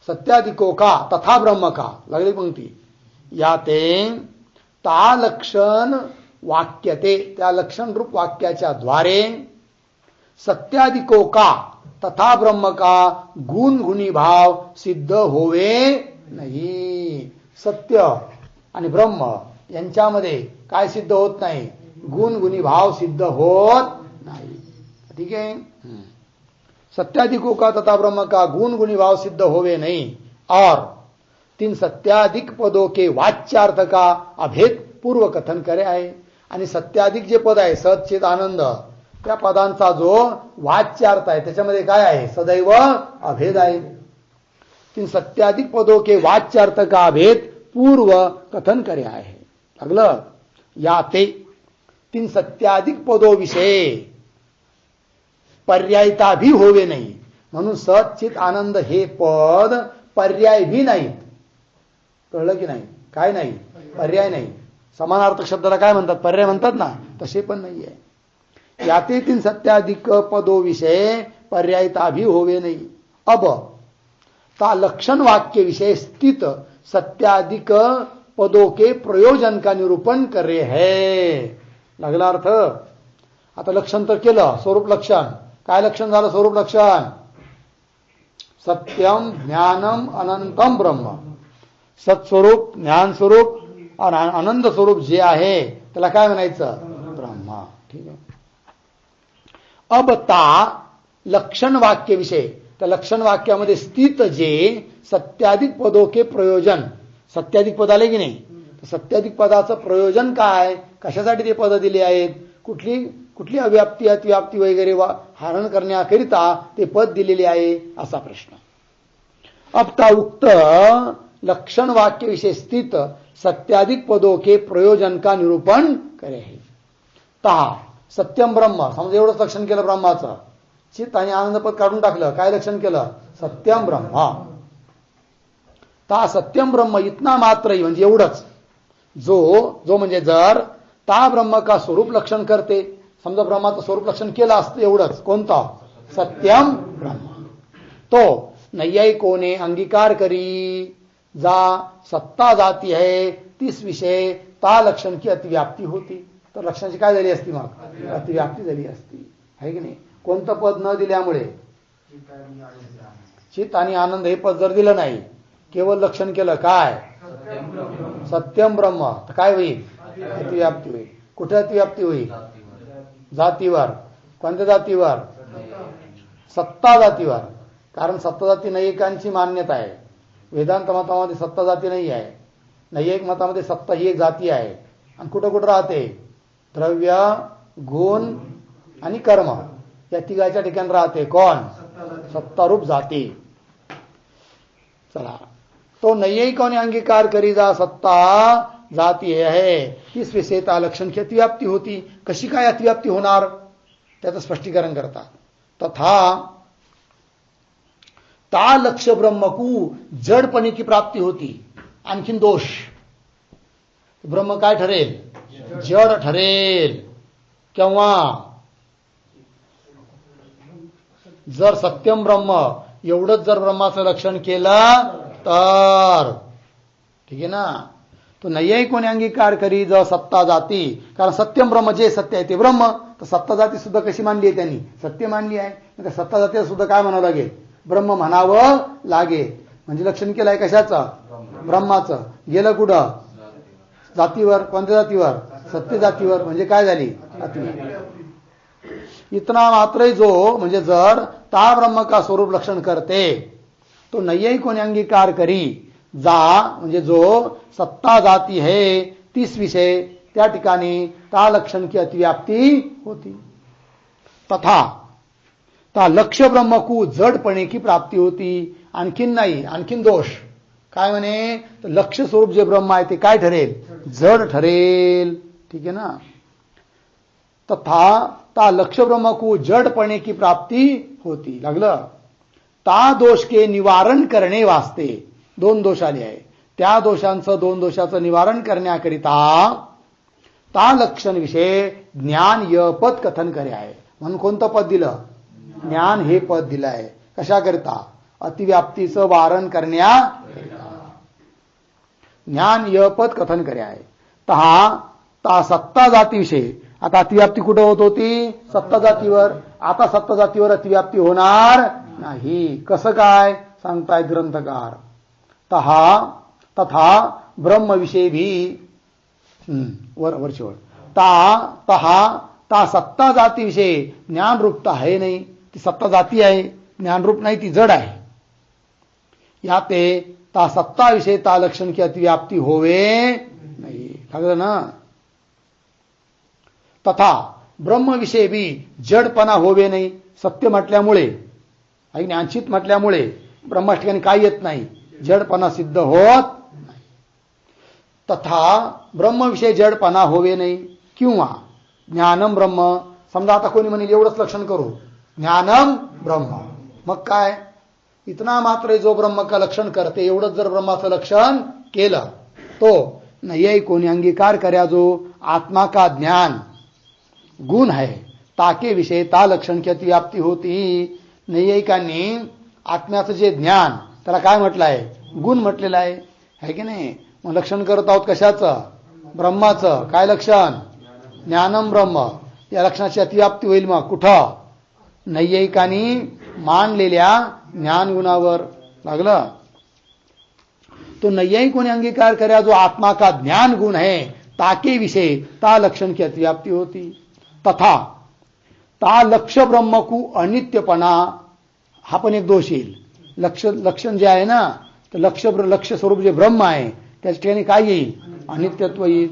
सत्याधिको का तथा ब्रह्म का लागली पंक्ती. याते ता लक्षण वाक्यते त्या लक्षण रूप वाक्याच्या द्वारे सत्याधिको का तथा ब्रह्म का गुण गुणी भाव सिद्ध होवे नाही. सत्य आणि ब्रह्म यांच्यामध्ये काय सिद्ध होत नाही? गुण गुणी भाव सिद्ध होत नाही. ठीक है. सत्याधिको का तथा ब्रह्म का गुण गुणी भाव सिद्ध होवे नहीं. और 3 सत्याधिक पदों के वाच्यार्थ का अभेद पूर्व कथन करे आहे. आणि सत्याधिक जे पद आहे सच्चित आनंद त्या पदांचा जो वाच्यार्थ आहे त्याच्यामध्ये काय आहे? सदैव अभेद आहे. 3 सत्याधिक पदों के वाच्यार्थ का अभेद पूर्व कथन करे आहे. लागलं. या ते 3 सत्याधिक पदों विषय पर्यायता भी होवे नाही. म्हणून सच्चित आनंद हे पद पर्याय भी नाहीत. कळलं की नाही? काय नाही? पर्याय नाही. समानार्थक शब्दाला काय म्हणतात? पर्याय म्हणतात ना, तसे पण नाही आहे. याते 3 सत्याधिक पदों विषय पर्यायता भी होवे नहीं. अब ता लक्षण वाक्य विषय स्थित सत्याधिक पदों के प्रयोजन का निरूपण करे है. लागला अर्थ. आता लक्षण तर केलं. स्वरूप लक्षण काय लक्षण झालं? स्वरूप लक्षण सत्यम ज्ञानम अनंतम ब्रह्म. सत्स्वरूप ज्ञान स्वरूप आणि आनंद स्वरूप जे आहे त्याला काय म्हणायचं? ब्रह्म. ठीक आहे. अब ता लक्षण वाक्य विषय त्या लक्षण वाक्यामध्ये स्थित जे सत्याधिक पदों के प्रयोजन सत्याधिक पद आले की नाही? सत्याधिक पदाचं प्रयोजन काय? कशासाठी ते पद दिले आहेत? कुठली अव्याप्ती अतिव्याप्ती वगैरे हरण करण्याकरिता ते पद दिलेले आहे असा प्रश्न. अब ता उक्त लक्षण वाक्य विषय स्थित सत्याधिक पदों के प्रयोजन का निरूपण करे है. ता सत्यम ब्रह्म समजा एवढंच लक्षण केलं ब्रह्माचं. चित्त आणि आनंद पद काढून टाकलं. काय लक्षण केलं? सत्यम ब्रह्म. ता सत्यम ब्रह्म इतना मात्र म्हणजे एवढंच. जो म्हणजे जर ता ब्रह्म का स्वरूप लक्षण करते. समजा ब्रह्माचं स्वरूप लक्षण केलं असतं एवढंच. कोणता? सत्यम ब्रह्म. तो नैयायिकोने अंगीकार करी जा सत्ता जाती है तीस विषय ता लक्षण की अतिव्याप्ती होती. तर लक्षणाची काय झाली असती? मग अतिव्याप्ती झाली असती. आहे की नाही? कोणतं पद न दिल्यामुळे चित्त आणि आनंद हे पद जर दिलं नाही केवळ लक्षण केलं काय? सत्यम ब्रह्म तर काय होईल? अतिव्याप्ती होईल. कुठे अतिव्याप्ती होईल? जातीवर. कोणत्या जातीवर? सत्ता जातीवर. कारण सत्ता जाती नैयिकांची मान्यता आहे. वेदांत मतामध्ये सत्ता जाती नाही आहे. नैयिक मतामध्ये सत्ता ही एक जाती आहे. आणि कुठं कुठं राहते? द्रव्य गुण आणि कर्म या तिघाच्या ठिकाणी राहते. कोण? सत्तारूप जाती. चला. तो नैयिकों ने अंगीकार करी जा सत्ता जाती है तीस विषयता लक्षण की अतिव्याप्ती होती. कशी काय अतिव्याप्ती होणार त्याचं स्पष्टीकरण करतात. तथा ता लक्ष्य ब्रह्म को जडपणे की प्राप्ती होती. आणखीन दोष. ब्रह्म काय ठरेल? जड ठरेल. केव्हा? जर सत्यम ब्रह्म एवढंच जर ब्रह्माचं लक्षण केलं तर. ठीक आहे ना? तो नैयायिकोने अंगीकार करी जर सत्ता जाती. कारण सत्यम ब्रह्म जे सत्य आहे ते ब्रह्म. तर सत्ता जाती सुद्धा कशी मानली आहे त्यांनी? सत्य मानली आहे. सत्ता जातीला सुद्धा काय म्हणावं लागेल? ब्रह्म म्हणावं लागेल. म्हणजे लक्षण केलंय कशाचं? ब्रह्माचं. गेलं कुठं? जातीवर. कोणत्या जातीवर? सत्य जातीवर. म्हणजे काय झाली? अतिव्याप्ती. इतना मात्र जो म्हणजे जर ता ब्रह्म का स्वरूप लक्षण करते तो नैयायिकोने अंगीकार करी जा म्हणजे जो सत्ता जाती है तीस विषय त्या ठिकाणी ता लक्षण की अतिव्याप्ती होती. तथा ता लक्ष्य ब्रह्म को जडपणे की प्राप्ती होती. आणखीन नाही. आणखीन दोष काय म्हणे? तर लक्ष्य स्वरूप जे ब्रह्म आहे ते काय ठरेल? जड ठरेल. ठीक आहे ना? तथा ता लक्ष्य ब्रह्म को जडपणे की प्राप्ती होती. लागलं. ता दोष के निवारण करणे वास्ते, दोन दोष आले आहे, त्या दोषांचं दोन दोषाचं निवारण करण्याकरिता ता लक्षण विषय ज्ञान य पद कथन करे आहे. म्हणून कोणतं पद दिलं? ज्ञान हे पद दिलं आहे. कशाकरिता? अतिव्याप्तीचं वारण करण्याकरिता ज्ञान य पद कथन करे आहे. ता सत्ता जातीविषयी, आता अतिव्याप्ती कुठं होत होती? सत्ता जातीवर. आता सत्ता जातीवर अतिव्याप्ती होणार नाही. कसं काय सांगतायत ग्रंथकार? तथा ब्रह्मविषयी भी वरची ता सत्ता जातीविषयी ज्ञान रूपता आहे नाही. ती सत्ता जाती आहे, ज्ञानरूप नाही, ती जड आहे. या ते ता सत्ता विषय ता लक्षण की अतिव्याप्ती होवे नाही. लागलं ना? तथा ब्रह्मविषयी भी जडपणा होवे नाही. सत्य म्हटल्यामुळे आणि ज्ञानचित म्हटल्यामुळे ब्रह्मा ठिकाणी काय येत नाही? जडपणा सिद्ध होत नाही. तथा ब्रह्मविषयी जडपणा होवे नाही. किंवा ज्ञानम ब्रह्म, समजा आता कोणी म्हणेल एवढंच लक्षण करू, ज्ञानम ब्रह्म, मग काय? इतना मात्र जो ब्रह्म का लक्षण करते, एवढंच जर ब्रह्माचं लक्षण केलं तो नहीं कोणी अंगीकार कर्या जो आत्मा का ज्ञान गुण है ताके विषय ता लक्षण की अतिव्याप्ती होती. नैयायिकांनी आत्म्याचं जे ज्ञान त्याला काय म्हटलं आहे? गुण म्हटलेलं आहे की नाही? मग लक्षण करत आहोत कशाचं? ब्रह्माचं. काय लक्षण? ज्ञानम ब्रह्म. या लक्षणाची अतिव्याप्ती होईल मग कुठं? नैयायिकांनी मानलेल्या ज्ञान गुणावर. लागलं? तो नैयायिकों ने अंगीकार कर्या जो आत्मा का ज्ञान गुण है ताके विषय ता लक्षण की अतिव्याप्ति होती. तथा ता लक्ष ब्रह्म को अनित्यपणा, हा पण एक दोष येईल. लक्षण जे आहे ना, तर लक्ष स्वरूप जे ब्रह्म आहे त्याच्या ठिकाणी काय येईल? अनित्यत्व येईल.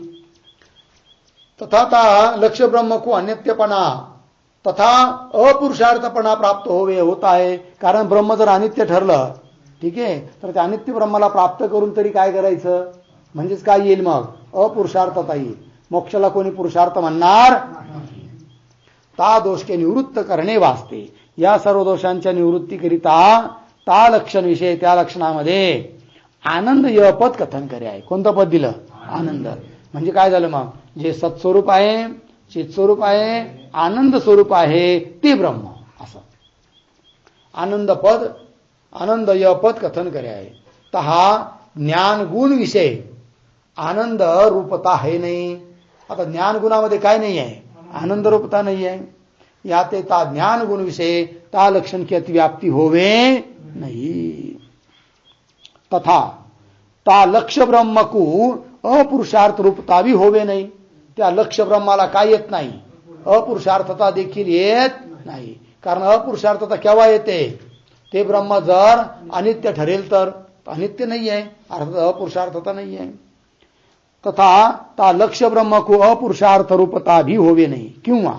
तथा ता लक्ष ब्रह्म को अनित्यपणा तथा अपुरुषार्थपणा प्राप्त होता है. कारण ब्रह्म जर अनित्य ठरलं, ठीक आहे, तर त्या अनित्य ब्रह्माला प्राप्त करून तरी काय करायचं? म्हणजेच काय येईल मग? अपुरुषार्थता येईल. मोक्षाला कोणी पुरुषार्थ म्हणणार? ता दोष के निवृत्त करणे वास्ते, या सर्व दोषांच्या निवृत्तीकरिता ता लक्षण विषय, त्या लक्षणामध्ये आनंद य पद कथन करे आहे. कोणतं पद दिलं? आनंद. म्हणजे काय झालं मग? जे सत्स्वरूप आहे, चित्स्वरूप आहे, आनंद स्वरूप आहे ते ब्रह्म, असं आनंद पद, आनंद य पद कथन करे आहे. तहा ज्ञान गुण विषय आनंद रूपता है नाही. आता ज्ञान गुणामध्ये काय नाही आहे? आनंद रूपता नाही आहे. या ते ता ज्ञान गुण विषय ता लक्षण की अतिव्याप्ती होवे नाही. तथा ता लक्ष ब्रह्म को अपुरुषार्थ रूपता भी होवे नाही. त्या लक्ष ब्रह्माला काय येत नाही? अपुरुषार्थता देखील येत नाही. कारण अपुरुषार्थता केव्हा येते? ते ब्रह्म जर अनित्य ठरेल तर. अनित्य नाही आहे, अर्थात अपुरुषार्थता नाही आहे. तथा ता लक्ष ब्रह्म को अपुरुषार्थ रूपता भी होवे नाही. किंवा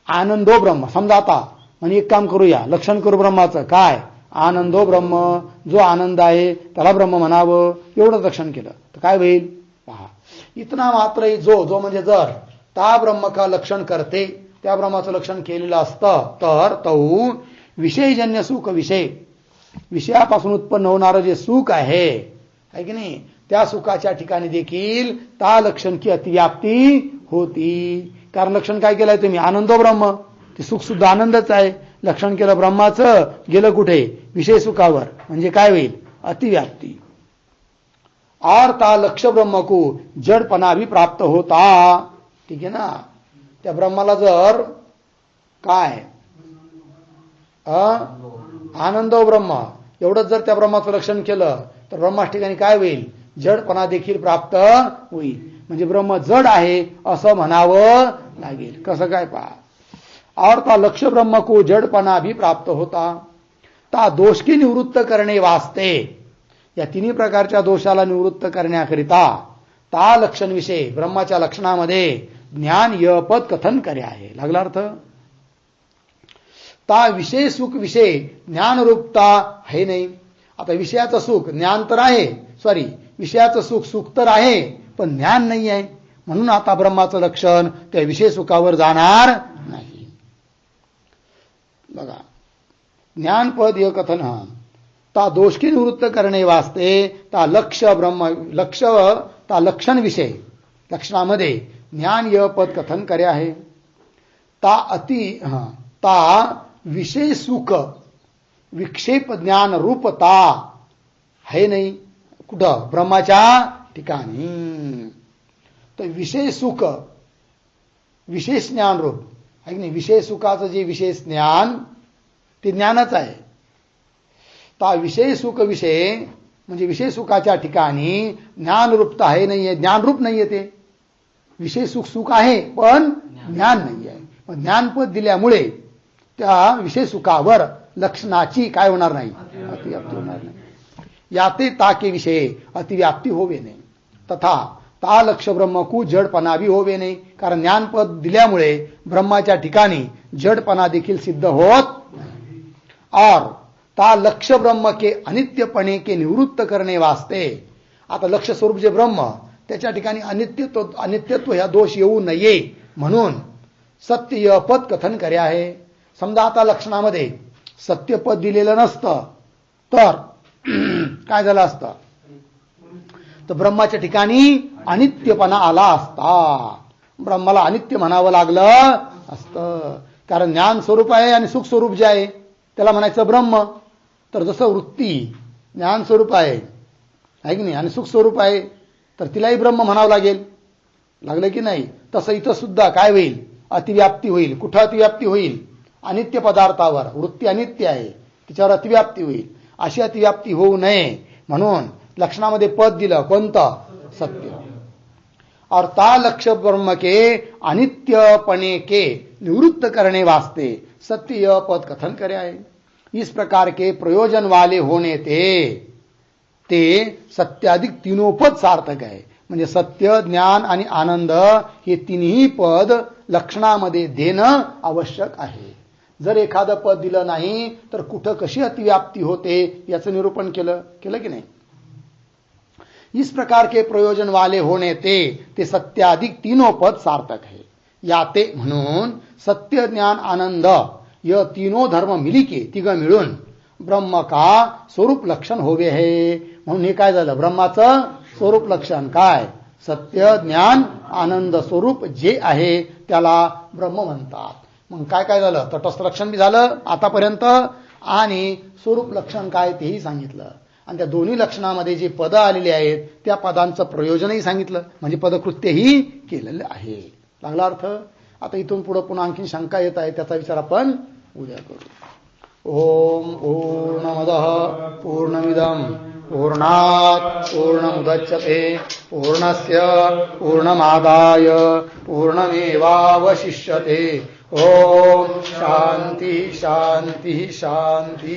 आनंदो ब्रह्म, समजा आता म्हणजे एक काम करूया, लक्षण करू ब्रह्माचं. काय? आनंदो ब्रह्म, जो आनंद आहे त्याला ब्रह्म म्हणावं, एवढं लक्षण केलं तर काय होईल? पहा, इतना मात्र जो म्हणजे जर ता ब्रह्म का लक्षण करते, त्या ब्रह्माचं लक्षण केलेलं असतं तर तो विषयजन्य सुख, विषयापासून उत्पन्न होणारं जे सुख आहे की नाही, त्या सुखाच्या ठिकाणी देखील ता लक्षण की अतिव्याप्ती होती. कारण लक्षण काय केलंय तुम्ही? आनंदो ब्रह्म, ते सुख सुद्धा आनंदच आहे. लक्षण केलं ब्रह्माचं, गेलं कुठे? विषय सुखावर. म्हणजे काय होईल? अतिव्याप्ती. और ता लक्ष ब्रह्म को जडपणा भी प्राप्त होता. ठीक आहे ना? त्या ब्रह्माला जर काय आनंदो ब्रह्म एवढंच जर त्या ब्रह्माचं लक्षण केलं तर ब्रह्मा ठिकाणी काय होईल? जडपणा देखील प्राप्त होईल. म्हणजे ब्रह्म जड आहे असं म्हणावं लागेल. कसं काय? पहा, और ता लक्ष ब्रह्म को जडपणा भी प्राप्त होता. ता दोष की निवृत्त करणे वास्ते, या तिन्ही प्रकारच्या दोषाला निवृत्त करण्याकरिता ता लक्षण विषय, ब्रह्माच्या लक्षणामध्ये ज्ञान य पद कथन करे आहे. लागला अर्थ? ता विषय सुख विषय ज्ञान रूपता है नाही. आता विषयाचं सुख ज्ञान तर आहे, विषयाचं सुख तर आहे, पण ज्ञान नाही आहे. म्हणून आता ब्रह्माचं लक्षण त्या विषय सुखावर जाणार नाही. बघा, ज्ञानपद य कथन ता दोष की निवृत्त करणे वास्ते ता लक्षण विषय लक्षणामध्ये ज्ञान य पद कथन करे आहे. ता विषय सुख विक्षेप ज्ञान रूपता है नाही कुठं ब्रह्माच्या ठिकाणी. तर विषय सुख विशेष ज्ञान रूप आहे की नाही. विषय सुखाचं जे विशेष ज्ञान ते ज्ञानच आहे. ता विषय सुख विषय म्हणजे विषय सुखाच्या ठिकाणी ज्ञानरूपता आहे नाहीये, ज्ञानरूप नाहीये. ते विषय सुख आहे पण ज्ञान नाही आहे. ज्ञानपद दिल्यामुळे त्या विषय सुखावर लक्षणाची काय होणार नाही, अतिव्याप्ती होणार नाही. याते ताके विषय अतिव्याप्ती होवे नाही. तथा ता लक्ष ब्रह्मकू जडपणा भी होवे नाही. कारण ज्ञानपद दिल्यामुळे ब्रह्माच्या ठिकाणी जडपणा देखील सिद्ध होत नाही. और ता लक्ष ब्रह्म के अनित्यपणे के निवृत्त करणे वास्ते. आता लक्ष स्वरूप जे ब्रह्म त्याच्या ठिकाणी अनित्यत्व ह्या दोष येऊ नये म्हणून सत्य पद कथन करे आहे. समजा आता लक्षणामध्ये सत्यपद दिलेलं नसतं तर काय झालं असतं, तर ब्रह्माच्या ठिकाणी अनित्यपणा आला असता. ब्रह्माला अनित्य म्हणावं लागलं असतं. कारण ज्ञान स्वरूप आहे आणि सुख स्वरूप जे आहे त्याला म्हणायचं ब्रह्म. तर जसं वृत्ती ज्ञान स्वरूप आहे की नाही आणि सुख स्वरूप आहे तर तिलाही ब्रह्म म्हणावं लागलं की नाही. तसं इथं सुद्धा काय होईल, अतिव्याप्ती होईल. कुठं अतिव्याप्ती होईल, अनित्य पदार्थावर. वृत्ती अनित्य आहे तिच्यावर अतिव्याप्ती होईल. अशी अतिव्याप्ती होऊ नये म्हणून लक्षणामध्ये पद दिलं कोणतं, सत्य. और ता लक्ष ब्रह्म के अनित्यपणे के निवृत्त करने वास्ते सत्य पद कथन करे आहे. इस प्रकार के प्रयोजन वाले होने ते सत्याधिक तीनों पद सार्थक आहे. म्हणजे सत्य, ज्ञान आणि आनंद हे तिन्ही पद लक्षणामध्ये देणं आवश्यक आहे. जर एखादं पद दिलं नाही तर कुठं कशी अतिव्याप्ती होते याचं निरूपण केलं की नाही. इस प्रकार के प्रयोजन वाले होने ते सत्याधिक तीनों पद सार्थक है. याते म्हणून सत्य, ज्ञान, आनंद यह तीनों धर्म मिली के तिघ मिळून ब्रह्म का स्वरूप लक्षण होवे है. म्हणून हे काय झालं, ब्रह्माचं स्वरूप लक्षण काय, सत्य, ज्ञान, आनंद स्वरूप जे आहे त्याला ब्रह्म म्हणतात. मग काय झालं, तटस्थ लक्षण बी झालं आतापर्यंत आणि स्वरूप लक्षण काय तेही सांगितलं. आणि त्या दोन्ही लक्षणामध्ये जे पद आलेले आहेत त्या पदांचं प्रयोजनही सांगितलं. म्हणजे पदकृत्यही केलेलं आहे. लागला अर्थ. आता इथून पुढे पुन्हा आणखी शंका येत आहे त्याचा विचार आपण उद्या करू. ओम पूर्णमदः पूर्णमिदं पूर्णात् पूर्णमुदच्यते पूर्णस्य पूर्णमादाय पूर्णमेवावशिष्यते. ओम शांति शांति शांति.